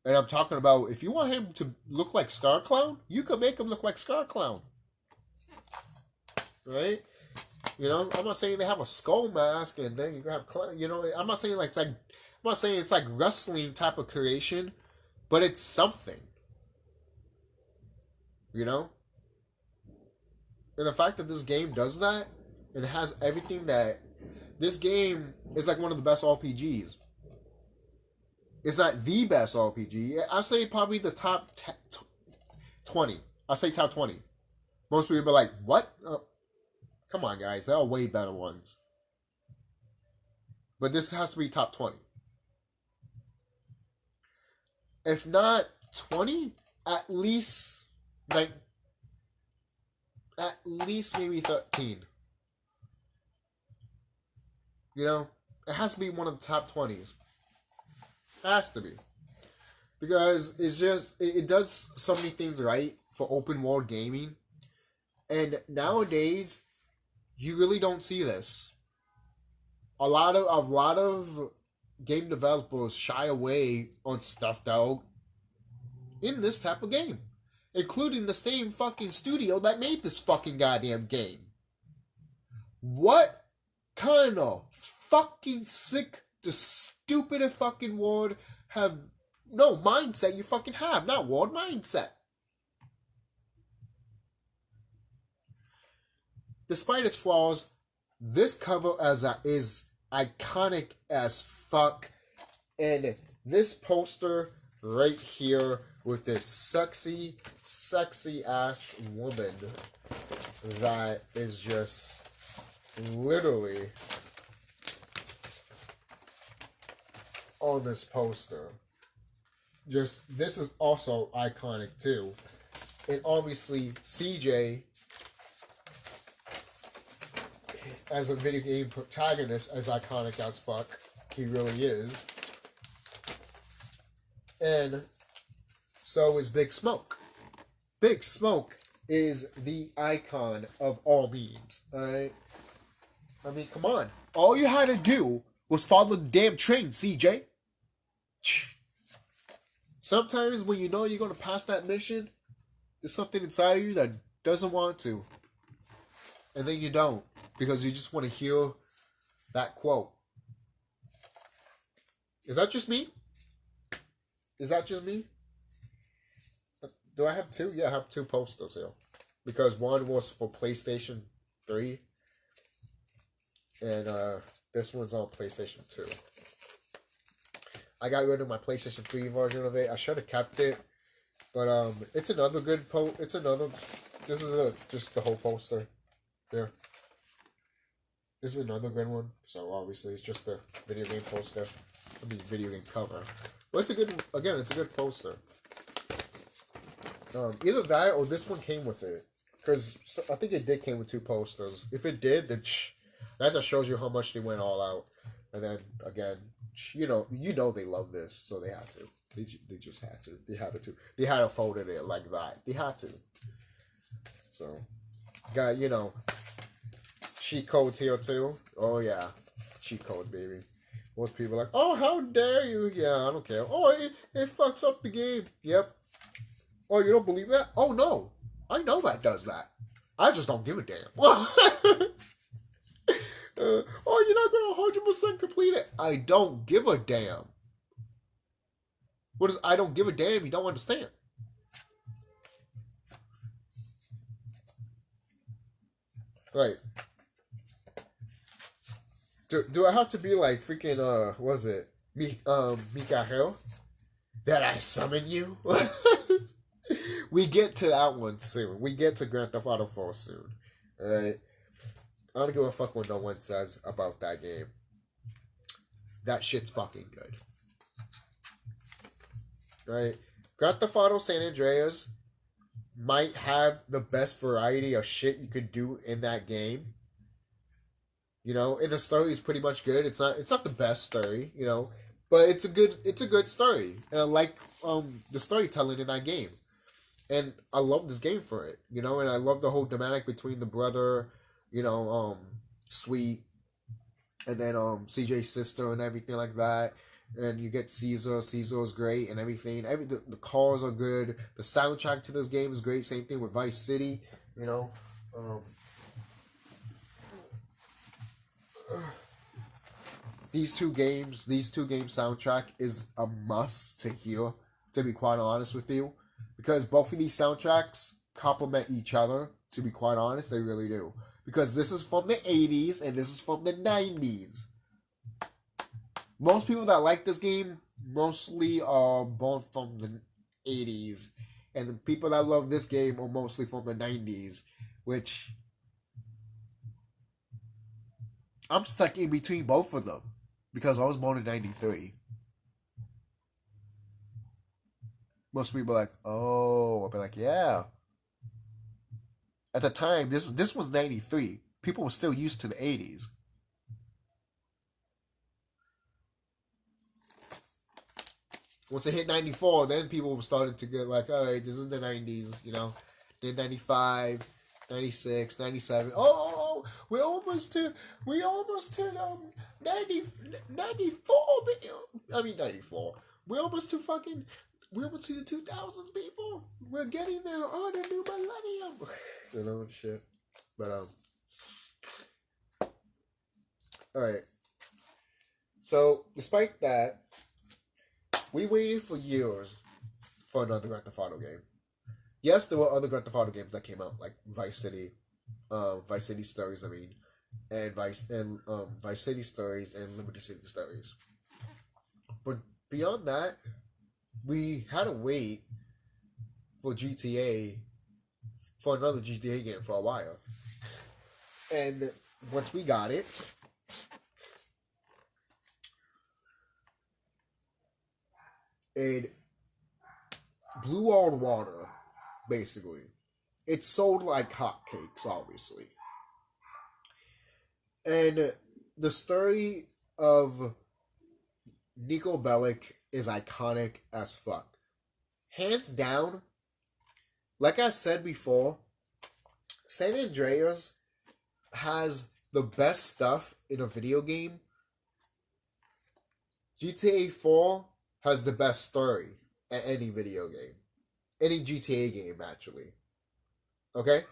S1: And I'm talking about, if you want him to look like CHUCKY, you could make him look like CHUCKY. Right? I'm not saying they have a skull mask and then you have clown. I'm not saying it's like wrestling type of creation, but it's something. And the fact that this game does that, and it has everything that this game is, like one of the best RPGs. It's not the best RPG. I say probably the top 20. I say top 20. Most people are like, what? Come on, guys. There are way better ones. But this has to be top 20. If not 20, at least maybe 13. It has to be one of the top 20s. Has to be. Because it does so many things right for open world gaming. And nowadays, you really don't see this. A lot of game developers shy away on stuff though in this type of game. Including the same fucking studio that made this fucking goddamn game. What kind of fucking sick, stupid fucking word mindset you fucking have, not word, mindset. Despite its flaws, this cover is iconic as fuck, and this poster right here with this sexy ass woman that is just literally on this poster. This is also iconic too. And obviously CJ as a video game protagonist is iconic as fuck. He really is. And so is Big Smoke. Big Smoke is the icon of all memes. Alright? I mean, come on. All you had to do was follow the damn train, CJ. Sometimes when you know you're going to pass that mission, there's something inside of you that doesn't want to. And then you don't. Because you just want to hear that quote. Is that just me? Do I have two? Yeah, I have two posters here. Because one was for PlayStation 3. and this one's on PlayStation 2. I got rid of my PlayStation 3 version of it. I should have kept it, but it's another good It's another. This is just the whole poster. There. This is another good one. So obviously it's just a video game poster. I mean video game cover. But it's a good. Again, it's a good poster. Either that or this one came with it, because I think it did came with 2 posters. If it did, then that just shows you how much they went all out. And then again, you know they love this, so they had to. They just had to. They had to. They had to fold it like that. They had to. So, got cheat codes here too. Oh yeah, cheat code, baby. Most people are like, oh, how dare you? Yeah, I don't care. Oh, it fucks up the game. Yep. Oh, you don't believe that? Oh no, I know that does that. I just don't give a damn. Oh, you're not gonna 100% complete it. I don't give a damn. What is I don't give a damn? You don't understand. Right. Do I have to be like freaking was it Mikael? That I summon you? We get to that one soon. We get to Grand Theft Auto 4 soon. Alright? I don't give a fuck what no one says about that game. That shit's fucking good. Right? Grand Theft Auto San Andreas might have the best variety of shit you could do in that game. And the story is pretty much good. It's not the best story, but it's a good story. And I like the storytelling in that game. And I love this game for it, and I love the whole dynamic between the brother, Sweet, and then CJ's sister and everything like that. And you get Caesar. Caesar is great and everything. The cars are good. The soundtrack to this game is great. Same thing with Vice City, These two games soundtrack is a must to hear, to be quite honest with you. Because both of these soundtracks complement each other, to be quite honest, they really do. Because this is from the 80s and this is from the 90s. Most people that like this game mostly are born from the 80s. And the people that love this game are mostly from the 90s. Which, I'm stuck in between both of them. Because I was born in 93. Most people are like, oh, I'll be like, yeah. At the time, this was 93. People were still used to the 80s. Once it hit 94, then people were starting to get like, all right, this is the 90s, Then 95, 96, 97. Oh, we almost to 90, 94. I mean 94. We almost to fucking. We're almost to the 2000s, people. We're getting there on a new millennium. Shit. But, alright. So, despite that, we waited for years for another Grand Theft Auto game. Yes, there were other Grand Theft Auto games that came out, like Vice City Stories, and Vice City Stories and Liberty City Stories. But beyond that, we had to wait for another GTA game for a while. And once we got it, it blew all the water, basically. It sold like hotcakes, obviously. And the story of Niko Bellic is iconic as fuck. Hands down, like I said before, San Andreas has the best stuff in a video game. GTA 4 has the best story in any video game. Any GTA game, actually. Okay?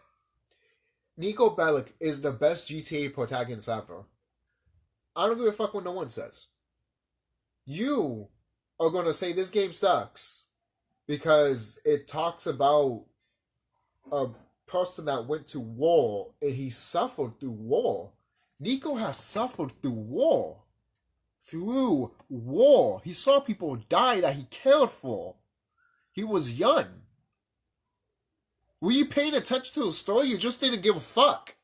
S1: Niko Bellic is the best GTA protagonist ever. I don't give a fuck what no one says. You are going to say this game sucks because it talks about a person that went to war and he suffered through war Nico has suffered through war. Through war. He saw people die that he cared for. He was young. Were you paying attention to the story? You just didn't give a fuck.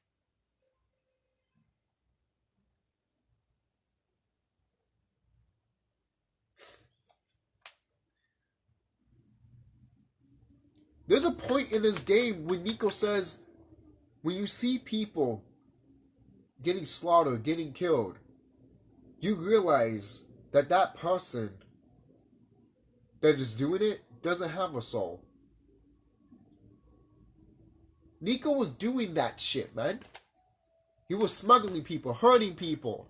S1: There's a point in this game when Nico says, when you see people getting slaughtered, getting killed, you realize that that person that is doing it doesn't have a soul. Nico was doing that shit, man. He was smuggling people, hurting people.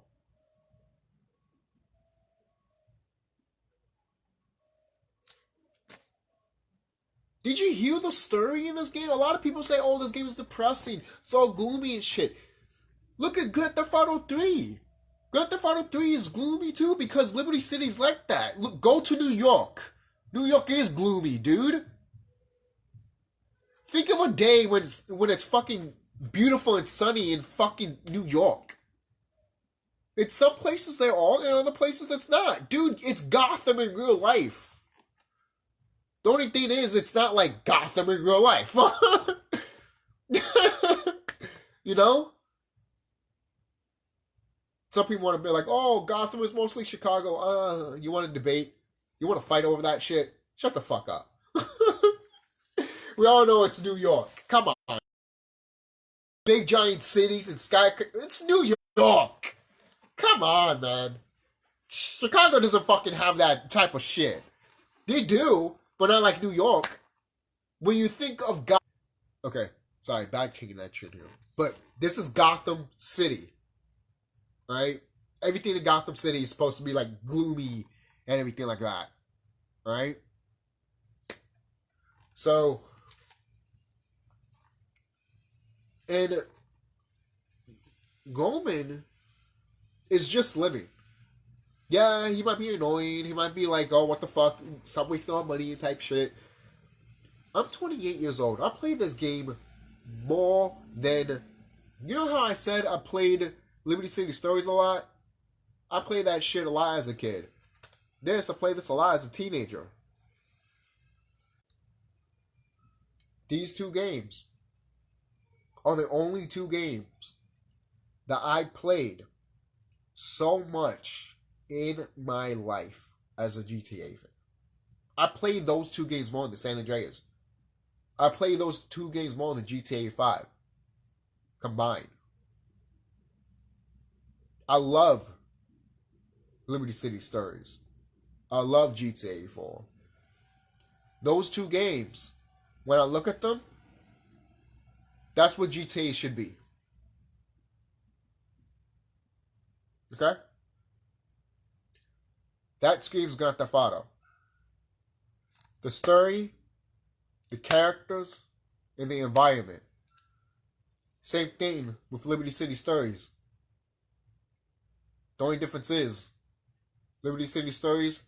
S1: Did you hear the story in this game? A lot of people say, oh, this game is depressing. It's all gloomy and shit. Look at Grand Theft Auto 3. Grand Theft Auto 3 is gloomy too because Liberty City's like that. Look, go to New York. New York is gloomy, dude. Think of a day when it's fucking beautiful and sunny in fucking New York. It's some places there are and other places it's not. Dude, it's Gotham in real life. The only thing is, it's not like Gotham in real life. You know? Some people want to be like, oh, Gotham is mostly Chicago. You want to debate? You want to fight over that shit? Shut the fuck up. We all know it's New York. Come on. Big giant cities and skyscrapers. It's New York. Come on, man. Chicago doesn't fucking have that type of shit. They do, but not like New York. When you think of Gotham... Okay, sorry, bad kicking that shit here. But this is Gotham City. Right? Everything in Gotham City is supposed to be like gloomy and everything like that. Right? So... And Goldman is just living. Yeah, he might be annoying. He might be like, oh, what the fuck? Stop wasting all money type shit. I'm 28 years old. I played this game more than... You know how I said I played Liberty City Stories a lot? I played that shit a lot as a kid. I played this a lot as a teenager. These two games are the only two games that I played so much in my life as a GTA fan. I played those two games more than San Andreas. I played those two games more than GTA 5 combined. I love Liberty City Stories. I love GTA 4. Those two games, when I look at them, that's what GTA should be. Okay? That screams Grand Theft Auto. The story, the characters, and the environment. Same thing with Liberty City Stories. The only difference is, Liberty City Stories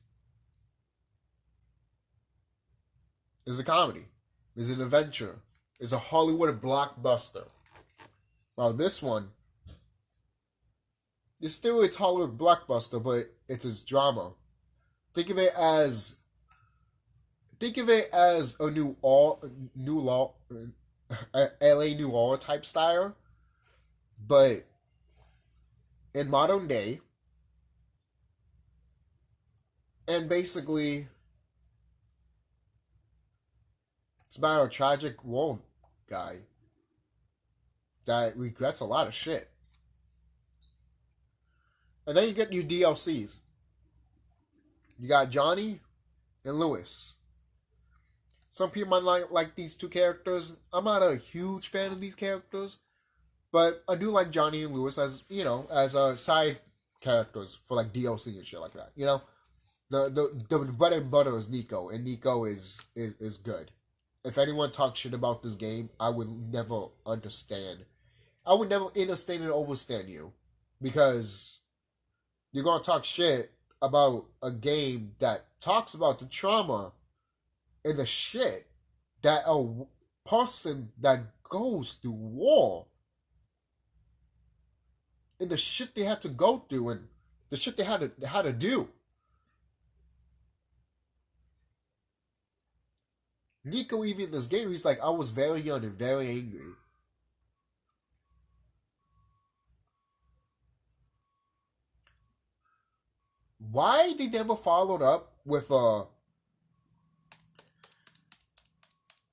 S1: is a comedy, is an adventure, is a Hollywood blockbuster. While this one is still a Hollywood blockbuster, but it's its drama. Think of it as a LA noir type style, but in modern day, and basically it's about a tragic war guy that regrets a lot of shit. And then you get your DLCs. You got Johnny and Lewis. Some people might like these two characters. I'm not a huge fan of these characters, but I do like Johnny and Lewis as, you know, as side characters for like DLC and shit like that. You know, the bread and butter is Nico, and Nico is good. If anyone talks shit about this game, I would never understand. I would never understand and overstand you, because you're gonna talk shit about a game that talks about the trauma and the shit that a person that goes through war and the shit they had to go through and the shit they had to do. Nico, even in this game, he's like, I was very young and very angry. Why they never followed up with a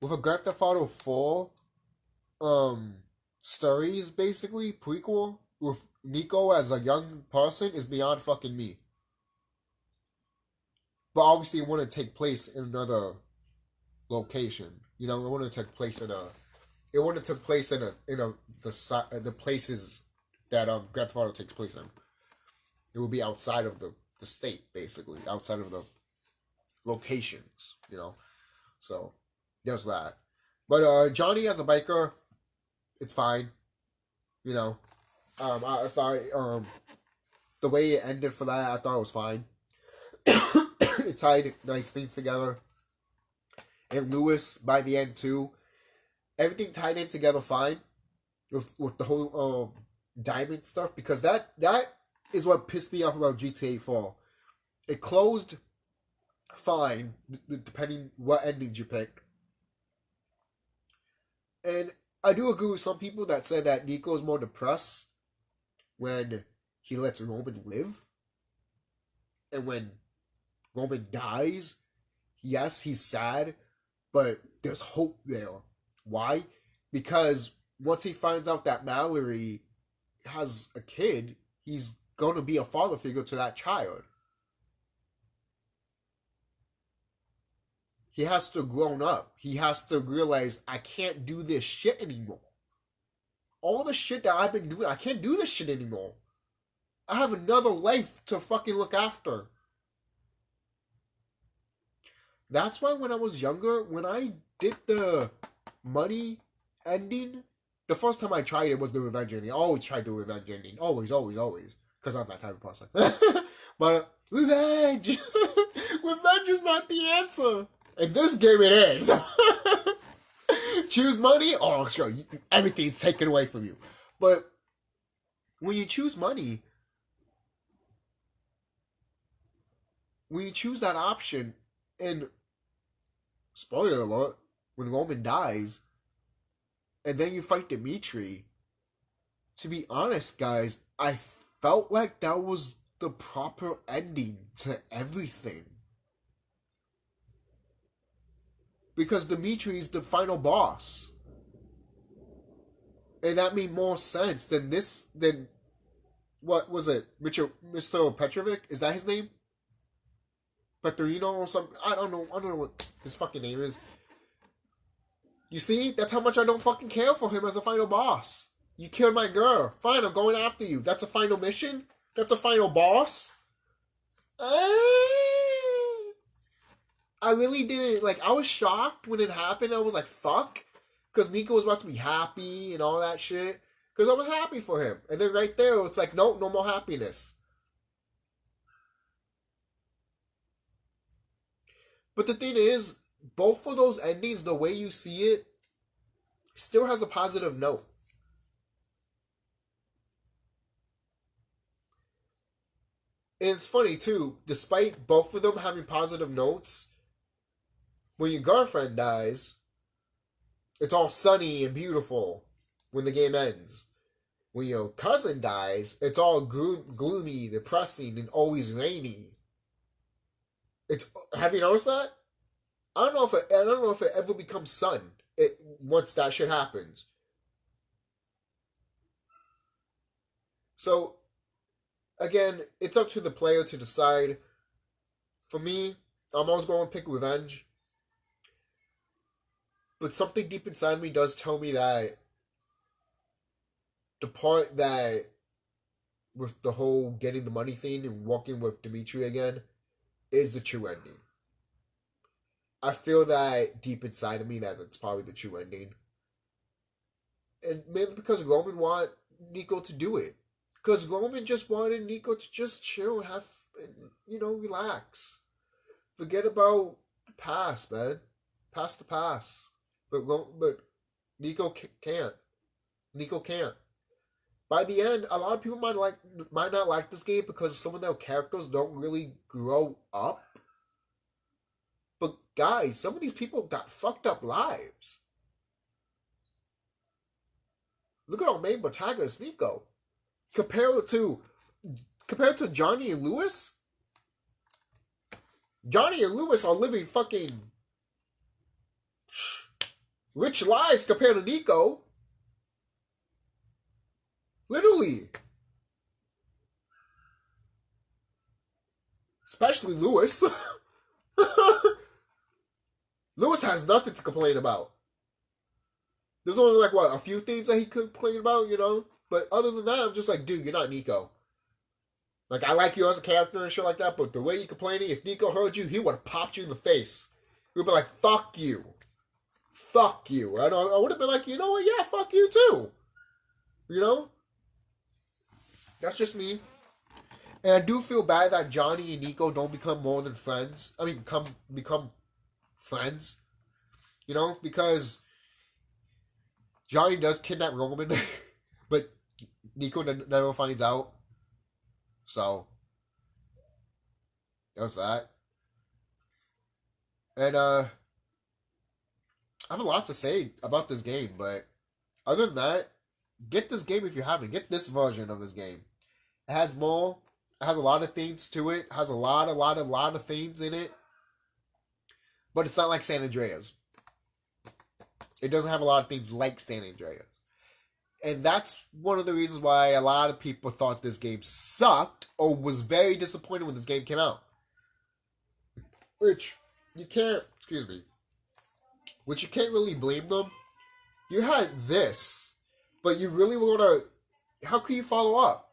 S1: Grand Theft Auto 4 stories, basically prequel with Nico as a young person is beyond fucking me. But obviously it wouldn't take place in another location. You know, it wouldn't take place in a the places that Grand Theft Auto takes place in. It would be outside of the state, basically, outside of the locations, you know. So there's that. But Johnny as a biker, it's fine. You know. I thought the way it ended for that, I thought it was fine. It tied nice things together. And Lewis by the end too. Everything tied in together fine with the whole diamond stuff, because that is what pissed me off about GTA 4. It closed fine, depending what endings you picked. And I do agree with some people that said that Nico is more depressed when he lets Roman live. And when Roman dies, yes, he's sad, but there's hope there. Why? Because once he finds out that Mallory has a kid, he's going to be a father figure to that child. He has to grow up. He has to realize, I can't do this shit anymore. All the shit that I've been doing, I can't do this shit anymore. I have another life to fucking look after. That's why when I was younger, when I did the money ending, the first time I tried it was the revenge ending. I always tried the revenge ending. Always. Because I'm that type of person. But revenge! Revenge is not the answer. In this game it is. Choose money? Oh, sure. Everything's taken away from you. But when you choose money, when you choose that option, and spoiler alert, when Roman dies, and then you fight Dimitri, to be honest, guys, I felt like that was the proper ending to everything. Because Dimitri's the final boss. And that made more sense than what was it? Mr. Petrovic? Is that his name? Petrino or something? I don't know what his fucking name is. You see? That's how much I don't fucking care for him as a final boss. You killed my girl. Fine, I'm going after you. That's a final mission? That's a final boss? I really didn't, I was shocked when it happened. I was like, fuck. Because Nico was about to be happy and all that shit. Because I was happy for him. And then right there, it's like, no more happiness. But the thing is, both of those endings, the way you see it, still has a positive note. And it's funny, too. Despite both of them having positive notes, when your girlfriend dies, it's all sunny and beautiful when the game ends. When your cousin dies, it's all gloomy, depressing, and always rainy. Have you noticed that? I don't know if it ever becomes sun once that shit happens. So, again, it's up to the player to decide. For me, I'm always going to pick revenge. But something deep inside me does tell me that the part that with the whole getting the money thing and walking with Dimitri again is the true ending. I feel that deep inside of me that it's probably the true ending. And maybe because Roman wanted Nico to do it. Because Roman just wanted Nico to just chill and relax. Forget about the past, man. Past the past. But Nico can't. Nico can't. by the end, a lot of people might not like this game because some of their characters don't really grow up. But guys, some of these people got fucked up lives. Look at our main protagonist, Nico. Compared to Johnny and Lewis, Johnny and Lewis are living fucking rich lives compared to Nico. Literally. Especially Lewis. Lewis has nothing to complain about. There's only like, what, a few things that he could complain about, you know? But other than that, I'm just like, dude, you're not Nico. Like, I like you as a character and shit like that, but the way you're complaining, if Nico heard you, he would have popped you in the face. He would be like, fuck you. Fuck you. I would have been like, you know what? Yeah, fuck you too. You know? That's just me. And I do feel bad that Johnny and Nico don't become more than friends. I mean, become friends. You know? Because Johnny does kidnap Roman, but Nico never finds out. So, there's that. And, I have a lot to say about this game, but other than that, get this game if you haven't. Get this version of this game. It has more. It has a lot of things to it. It has a lot of things in it. But it's not like San Andreas. It doesn't have a lot of things like San Andreas. And that's one of the reasons why a lot of people thought this game sucked or was very disappointed when this game came out. Which you can't really blame them. You had this, but you really want to... How can you follow up?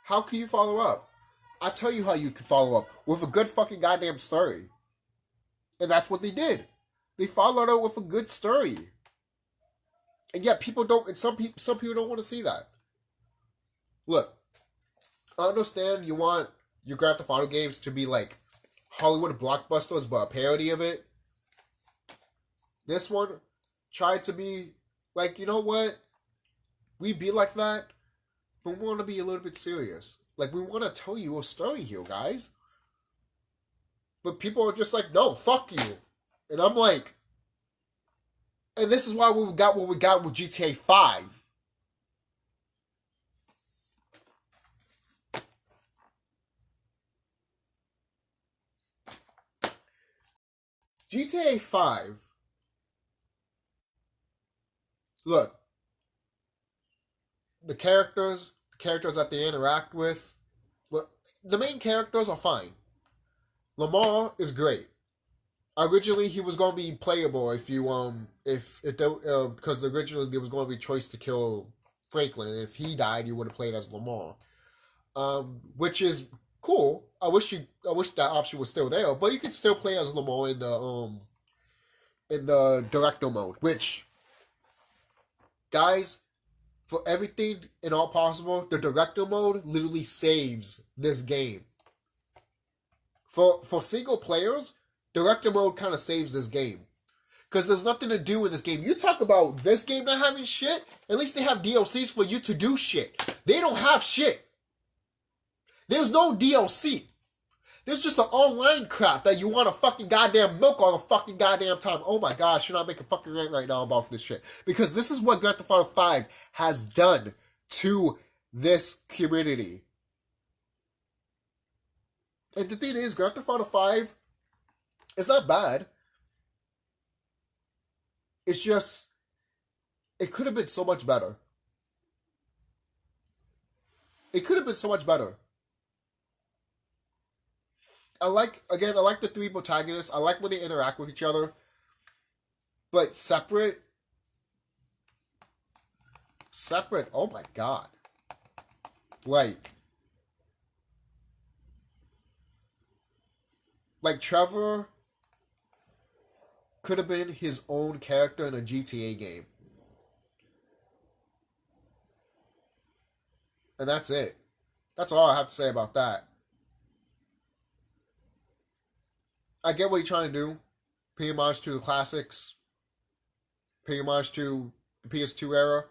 S1: How can you follow up? I'll tell you how you can follow up. With a good fucking goddamn story. And that's what they did. They followed up with a good story. And yet people don't... And some people don't want to see that. Look, I understand you want your Grand Theft Auto games to be like Hollywood blockbusters, but a parody of it. This one tried to be like, you know what? We be like that, but we want to be a little bit serious. Like, we want to tell you a story here, guys. But people are just like, no, fuck you. And I'm like... And this is why we got what we got with GTA 5. GTA 5. Look. The characters that they interact with, well, the main characters are fine. Lamar is great. Originally, he was going to be playable because originally there was going to be a choice to kill Franklin. And if he died, you would have played as Lamar, which is cool. I wish that option was still there, but you could still play as Lamar in the director mode. Which, guys, for everything and all possible, the director mode literally saves this game. For single players, director mode kind of saves this game. Because there's nothing to do in this game. You talk about this game not having shit, at least they have DLCs for you to do shit. They don't have shit. There's no DLC. There's just an online crap that you want to fucking goddamn milk all the fucking goddamn time. Oh my god, should I make a fucking rant right now about this shit? Because this is what Grand Theft Auto 5 has done to this community. And the thing is, Grand Theft Auto 5 is not bad. It's just, it could have been so much better. It could have been so much better. I like the three protagonists. I like when they interact with each other. But separate, oh my god. Like Trevor could have been his own character in a GTA game. And that's it. That's all I have to say about that. I get what you're trying to do. Pay homage to the classics. Pay homage to the PS2 era.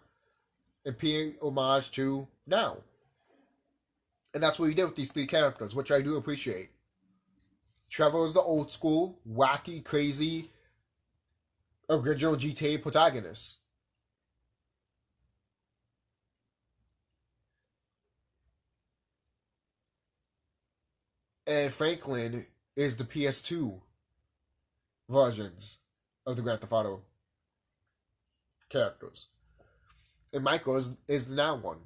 S1: And pay homage to now. And that's what he did with these three characters, which I do appreciate. Trevor is the old school, wacky, crazy, original GTA protagonist. And Franklin is the PS2 versions of the Grand Theft Auto characters. And Michael is the now one.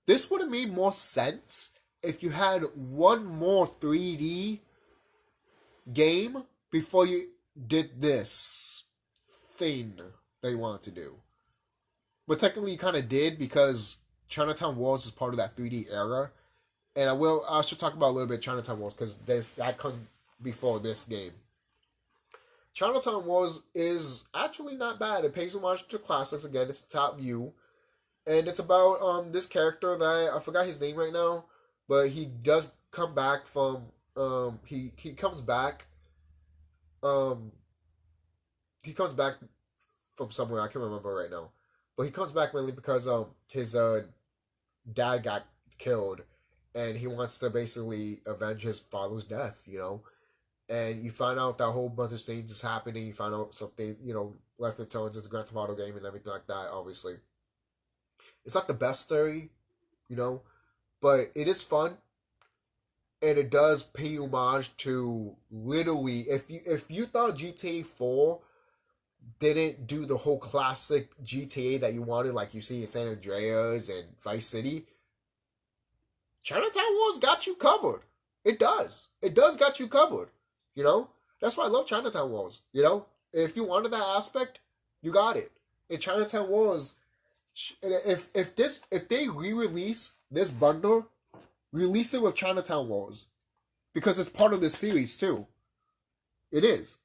S1: This would have made more sense if you had one more 3D game before you did this thing that you wanted to do. But technically you kind of did, because Chinatown Wars is part of that 3D era. And I should talk about a little bit of Chinatown Wars, because that comes before this game. Chinatown Wars is actually not bad. It pays homage to classics. Again, it's the top view. And it's about this character that I forgot his name right now, but he does come back from he comes back he comes back from somewhere. I can't remember right now, but he comes back mainly because his dad got killed, and he wants to basically avenge his father's death. And you find out that a whole bunch of things is happening. You find out something, left and turns. It's a Grand Theft Auto game and everything like that. Obviously, it's not the best story, but it is fun, and it does pay homage to literally. If you thought GTA 4 didn't do the whole classic GTA that you wanted, like you see in San Andreas and Vice City, Chinatown Wars got you covered. It does. It does got you covered. That's why I love Chinatown Wars. If you wanted that aspect, you got it. In Chinatown Wars, if they re-release this bundle, release it with Chinatown Wars, because it's part of this series too. It is.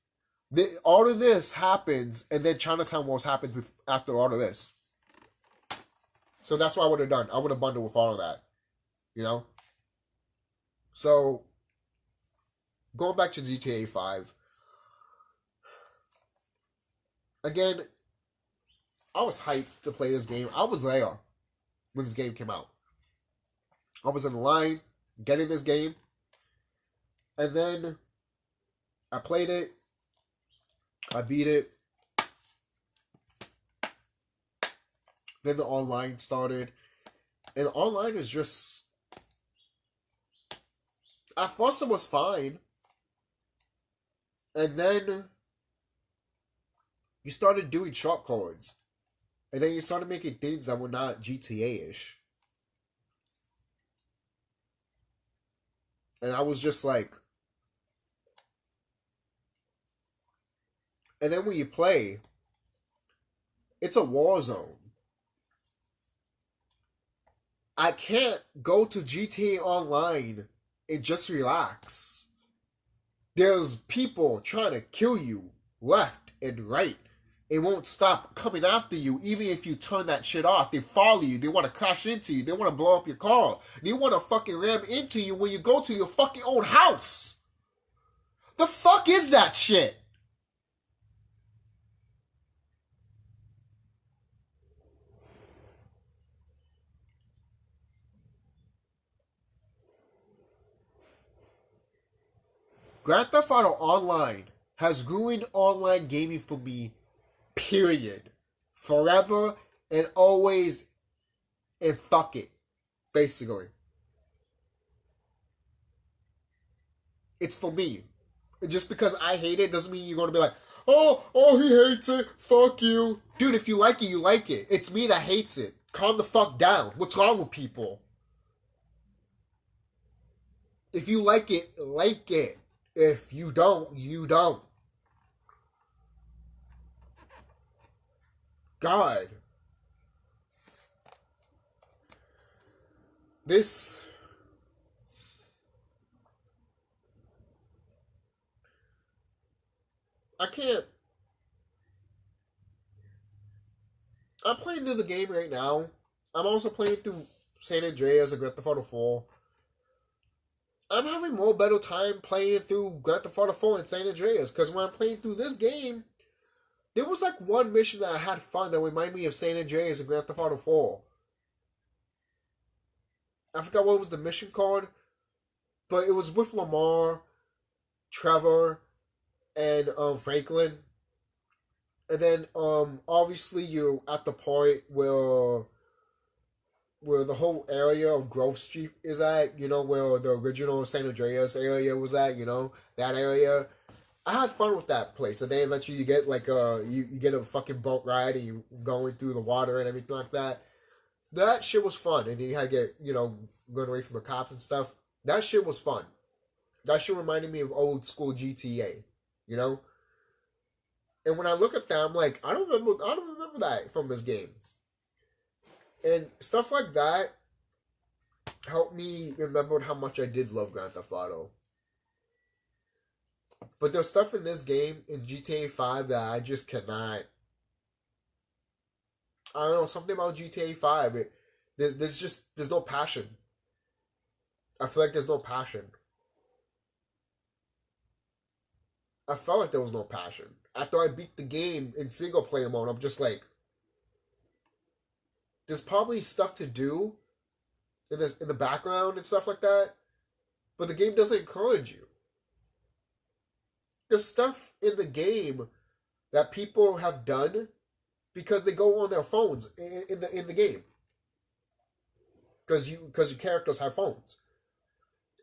S1: All of this happens, and then Chinatown Wars happens after all of this. So that's what I would have done. I would have bundled with all of that. So, going back to GTA 5. Again, I was hyped to play this game. I was there when this game came out. I was in the line getting this game. And then I played it. I beat it. Then the online started. And the online is just... At first it was fine. And then you started doing shortcodes. And then you started making things that were not GTA-ish. And I was just like... And then when you play, it's a war zone. I can't go to GTA Online and just relax. There's people trying to kill you left and right. It won't stop coming after you, even if you turn that shit off. They follow you. They want to crash into you. They want to blow up your car. They want to fucking ram into you when you go to your fucking own house. The fuck is that shit? Grand Theft Auto Online has ruined online gaming for me, period. Forever and always, and fuck it, basically. It's for me. Just because I hate it doesn't mean you're going to be like, oh, he hates it, fuck you. Dude, if you like it, you like it. It's me that hates it. Calm the fuck down. What's wrong with people? If you like it, like it. If you don't, you don't. God. This... I can't... I'm playing through the game right now. I'm also playing through San Andreas and Grand Theft Auto 4. I'm having more better time playing through Grand Theft Auto 4 and San Andreas, because when I'm playing through this game, There was like one mission that I had fun that reminded me of San Andreas and Grand Theft Auto 4. I forgot what was the mission called, but it was with Lamar, Trevor, and Franklin. And then obviously you're at the point where the whole area of Grove Street is at, you know, where the original San Andreas area was at, you know, that area. I had fun with that place. And then eventually you get like you get a fucking boat ride and you going through the water and everything like that. That shit was fun. And then you had to get, you know, going away from the cops and stuff. That shit was fun. That shit reminded me of old school GTA, you know? And when I look at that, I'm like, I don't remember that from this game. And stuff like that helped me remember how much I did love Grand Theft Auto. But there's stuff in this game, in GTA 5, that I just cannot... I don't know, something about GTA 5, there's no passion. I feel like there's no passion. I felt like there was no passion. After I beat the game in single player mode, I'm just like, there's probably stuff to do in the background and stuff like that, but the game doesn't encourage you. There's stuff in the game that people have done because they go on their phones in the game. Because your characters have phones.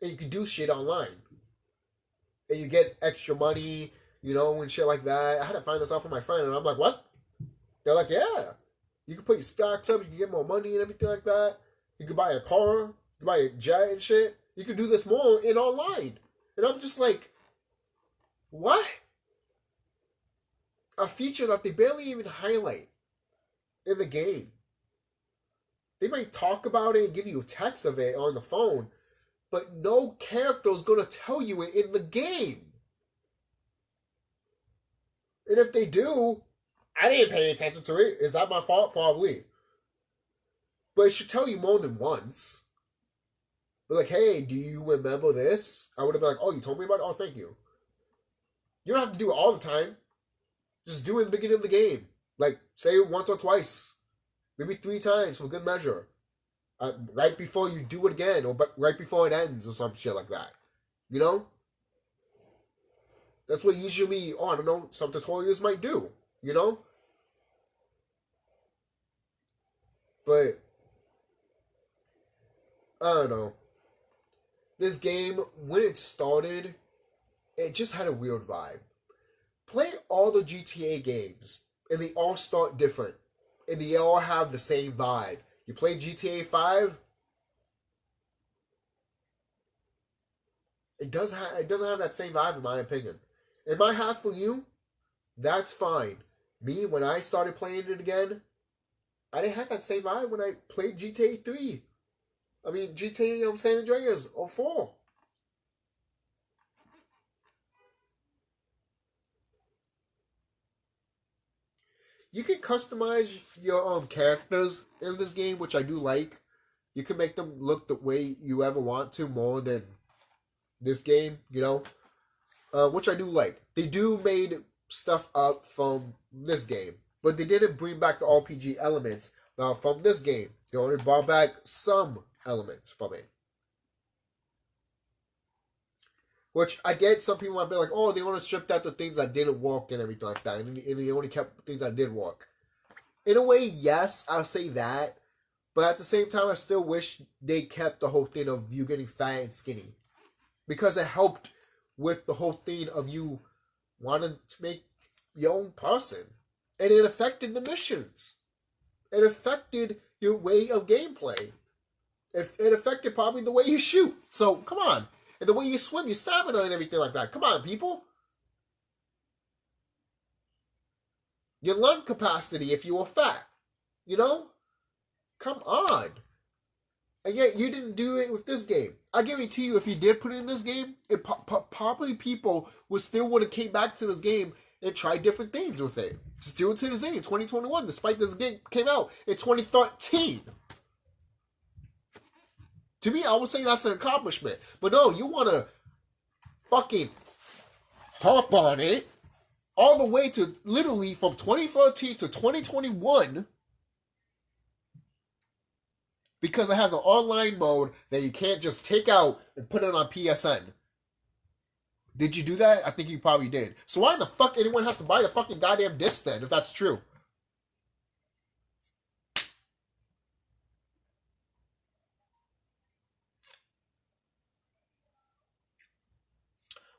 S1: And you can do shit online. And you get extra money, you know, and shit like that. I had to find this out from my friend, and I'm like, what? They're like, yeah. You can put your stocks up, you can get more money and everything like that. You can buy a car, you can buy a jet and shit. You can do this more in online. And I'm just like, what? A feature that they barely even highlight in the game. They might talk about it and give you a text of it on the phone, but no character is going to tell you it in the game. And if they do, I didn't pay attention to it. Is that my fault? Probably. But it should tell you more than once. But like, hey, do you remember this? I would have been like, oh, you told me about it? Oh, thank you. You don't have to do it all the time. Just do it in the beginning of the game. Like, say it once or twice. Maybe 3 times for good measure. Right before you do it again, or right before it ends, or some shit like that. You know? That's what usually, I don't know, some tutorials might do. You know? But, I don't know. This game, when it started, it just had a weird vibe. Play all the GTA games, and they all start different. And they all have the same vibe. You play GTA 5, it doesn't have that same vibe in my opinion. It might have for you, that's fine. Me, when I started playing it again, I didn't have that same vibe when I played GTA 3. I mean, GTA San Andreas or 4. You can customize your characters in this game, which I do like. You can make them look the way you ever want to, more than this game, you know? Which I do like. They do made stuff up from this game, but they didn't bring back the RPG elements from this game. They only brought back some elements from it. Which I get, some people might be like, oh, they only stripped out the things that didn't work and everything like that. And they only kept things that did work. In a way, yes, I'll say that. But at the same time, I still wish they kept the whole thing of you getting fat and skinny. Because it helped with the whole thing of you wanting to make your own person. And it affected the missions. It affected your way of gameplay. It affected probably the way you shoot. So, come on. And the way you swim, your stamina and everything like that. Come on, people. Your lung capacity if you were fat. You know? Come on. And yet, you didn't do it with this game. I guarantee you, if you did put it in this game, probably people would have came back to this game and tried different things with it. Still to this day, in 2021, despite this game came out in 2013. To me, I would say that's an accomplishment. But no, you want to fucking hop on it all the way to literally from 2013 to 2021 because it has an online mode that you can't just take out and put it on PSN. Did you do that? I think you probably did. So why the fuck anyone has to buy the fucking goddamn disc then, if that's true?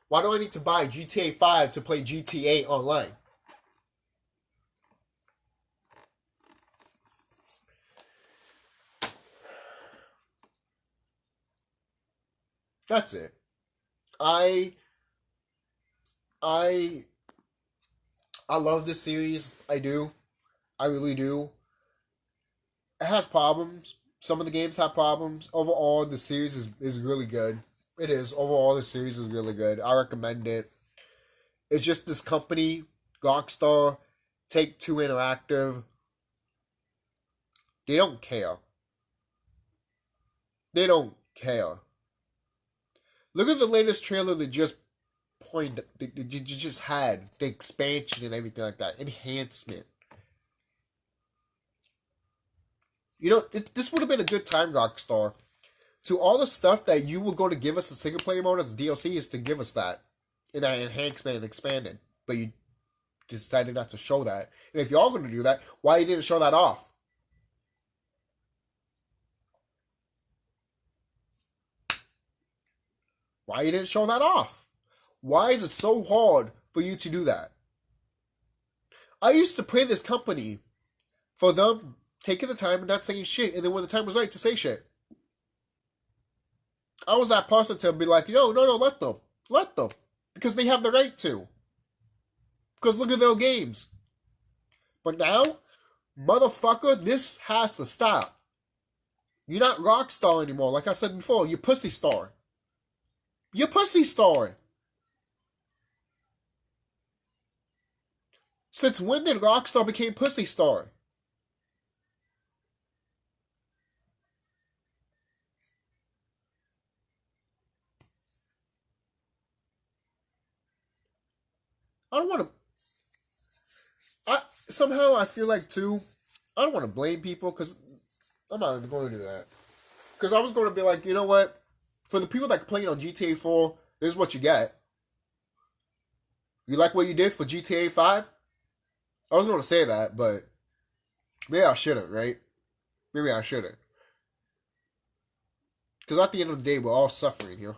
S1: Why do I need to buy GTA 5 to play GTA online? That's it. I love this series. I do. I really do. It has problems. Some of the games have problems. Overall, the series is really good. It is. Overall, the series is really good. I recommend it. It's just this company, Rockstar, Take-Two Interactive. They don't care. They don't care. Look at the latest trailer they just had. The expansion and everything like that. Enhancement. You know, this would have been a good time, Rockstar. To all the stuff that you were going to give us a single player mode as a DLC is to give us that. And that enhancement and expanded. But you decided not to show that. And if you're all going to do that, why you didn't show that off? Why you didn't show that off? Why is it so hard for you to do that? I used to pray this company for them taking the time and not saying shit, and then when the time was right to say shit. I was that person to be like, no, let them. Let them. Because they have the right to. Because look at their games. But now, motherfucker, this has to stop. You're not Rockstar anymore. Like I said before, you're Pussy Star. You're Pussy Star. Since when did Rockstar become Pussy Star? I don't want to... Somehow I feel like, too, I don't want to blame people because I'm not even going to do that. Because I was going to be like, you know what? For the people that complain on GTA 4, this is what you get. You like what you did for GTA 5? I was going to say that, but maybe I shouldn't, right? Maybe I shouldn't. Because at the end of the day, we're all suffering here.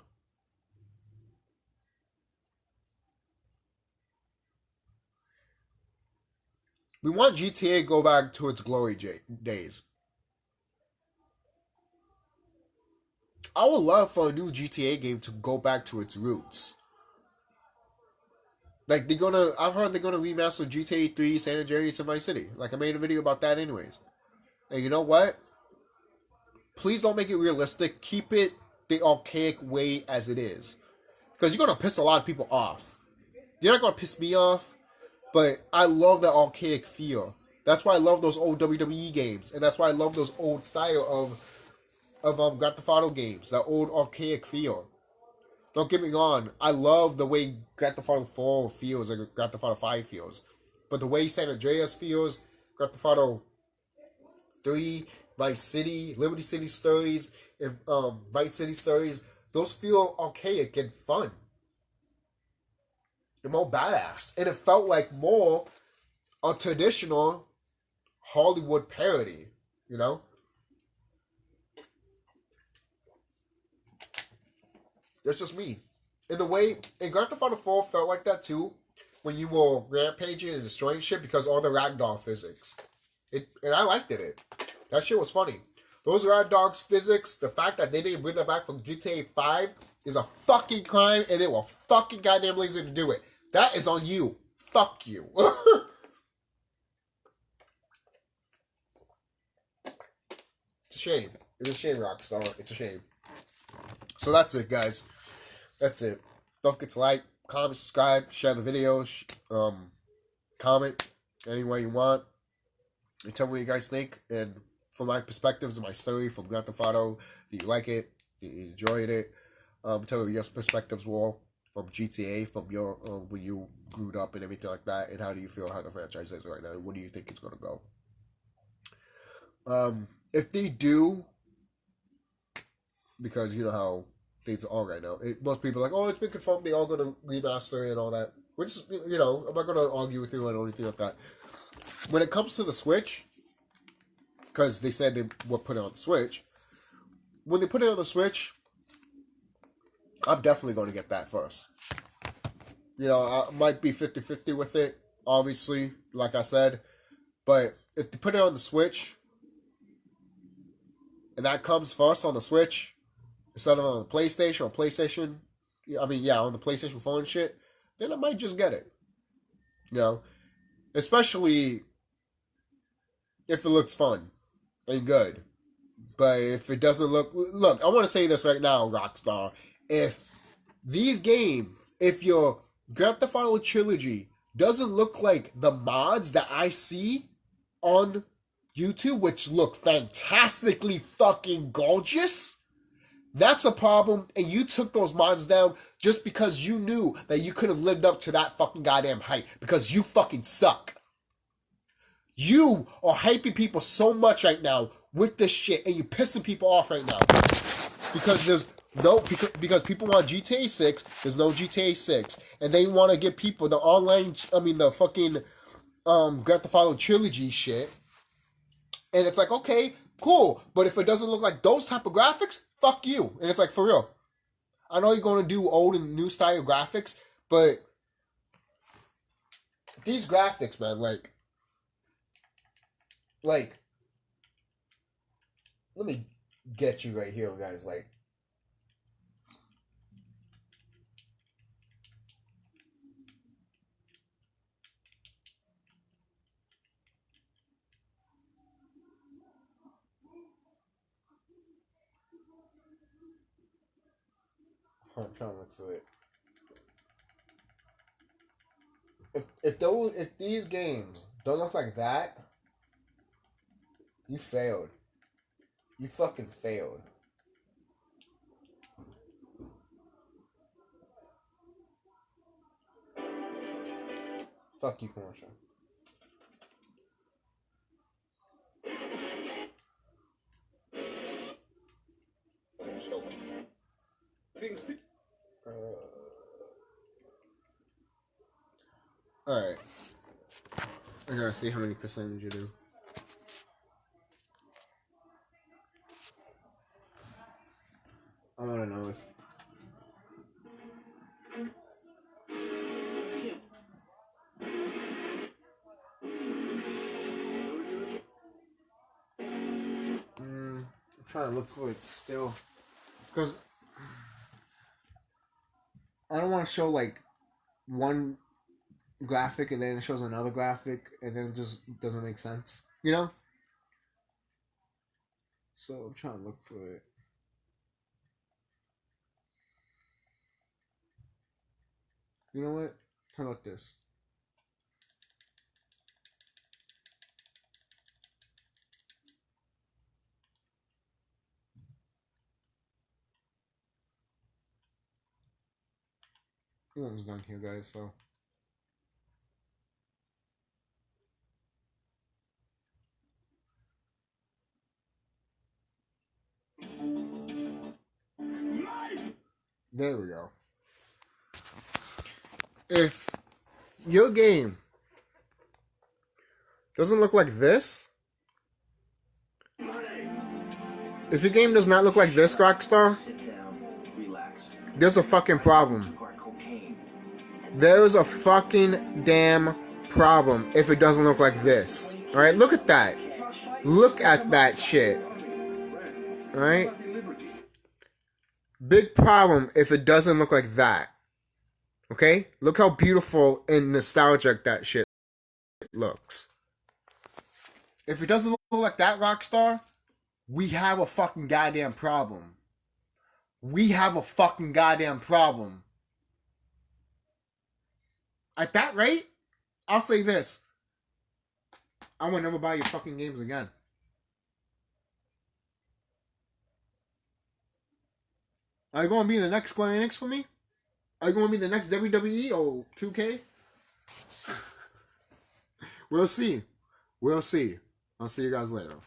S1: We want GTA to go back to its glory days. I would love for a new GTA game to go back to its roots. Like I've heard they're gonna remaster GTA 3, San Andreas, and Vice City. Like I made a video about that anyways. And you know what? Please don't make it realistic. Keep it the archaic way as it is. Because you're gonna piss a lot of people off. You're not gonna piss me off. But I love that archaic feel. That's why I love those old WWE games. And that's why I love those old style of Grand Theft Auto games. That old archaic feel. Don't get me wrong. I love the way Grand Theft Auto 4 feels and Grand Theft Auto 5 feels. But the way San Andreas feels, Grand Theft Auto 3, Vice City, Liberty City Stories, and Vice City Stories, those feel archaic and fun. And more badass. And it felt like more a traditional Hollywood parody, you know? That's just me. And the way, and Grand Theft Auto 4 felt like that too, when you were rampaging and destroying shit because all the ragdoll physics. And I liked it. That shit was funny. Those ragdoll physics, the fact that they didn't bring that back from GTA 5 is a fucking crime, and they were fucking goddamn lazy to do it. That is on you. Fuck you. It's a shame. It's a shame, Rockstar. It's a shame. So that's it, guys. That's it. Don't forget to like, comment, subscribe, share the videos, comment any way you want, and tell me what you guys think. And from my perspectives and my story from Grand Theft Auto, do you like it? Do you enjoyed it? Tell me what your perspectives were.
S2: from GTA, from your when you grew up and everything like that, and how do you feel how the franchise is right now? What do you think it's gonna go? If they do, because you know how things are right now, most people are like, oh, it's been confirmed they all gonna remaster and all that. Which you know, I'm not gonna argue with you on anything like that. When it comes to the Switch, because they said they were putting it on the Switch. When they put it on the Switch, I'm definitely going to get that first. You know, I might be 50-50 with it, obviously, like I said. But if they put it on the Switch, and that comes first on the Switch, instead of on the PlayStation or PlayStation, I mean, yeah, on the PlayStation 4 and shit, then I might just get it. You know, especially if it looks fun and good. But if it doesn't look, I want to say this right now, Rockstar. If these games, if your Grand Theft Auto trilogy doesn't look like the mods that I see on YouTube, which look fantastically fucking gorgeous, that's a problem. And you took those mods down just because you knew that you could have lived up to that fucking goddamn hype. Because you fucking suck. You are hyping people so much right now with this shit, and you're pissing people off right now. Because there's no, because people want GTA 6, there's no GTA 6. And they want to give people the online, the fucking Grand Theft Auto trilogy shit. And it's like, okay, cool. But if it doesn't look like those type of graphics, fuck you. And it's like, for real. I know you're going to do old and new style graphics, but these graphics, man, like, let me get you right here, guys. Like, I'm trying to look for it. If these games don't look like that, you failed. You fucking failed. Fuck you, commercial. Alright. I gotta see how many percentage it is. I wanna know if... I'm trying to look for it still. Because... I don't want to show, like, one graphic and then it shows another graphic and then it just doesn't make sense. You know? So I'm trying to look for it. You know what? How about this? Everyone's done here, guys, so... There we go. If your game doesn't look like this, if your game does not look like this, Rockstar, there's a fucking problem. There's a fucking damn problem if it doesn't look like this. Alright, look at that. Look at that shit. Alright? Big problem if it doesn't look like that. Okay? Look how beautiful and nostalgic that shit looks. If it doesn't look like that, Rockstar, we have a fucking goddamn problem. We have a fucking goddamn problem. At that rate, I'll say this. I will never buy your fucking games again. Are you going to be the next Square Enix for me?
S1: Are you going to be the next WWE or 2K? We'll see. We'll see. I'll see you guys later.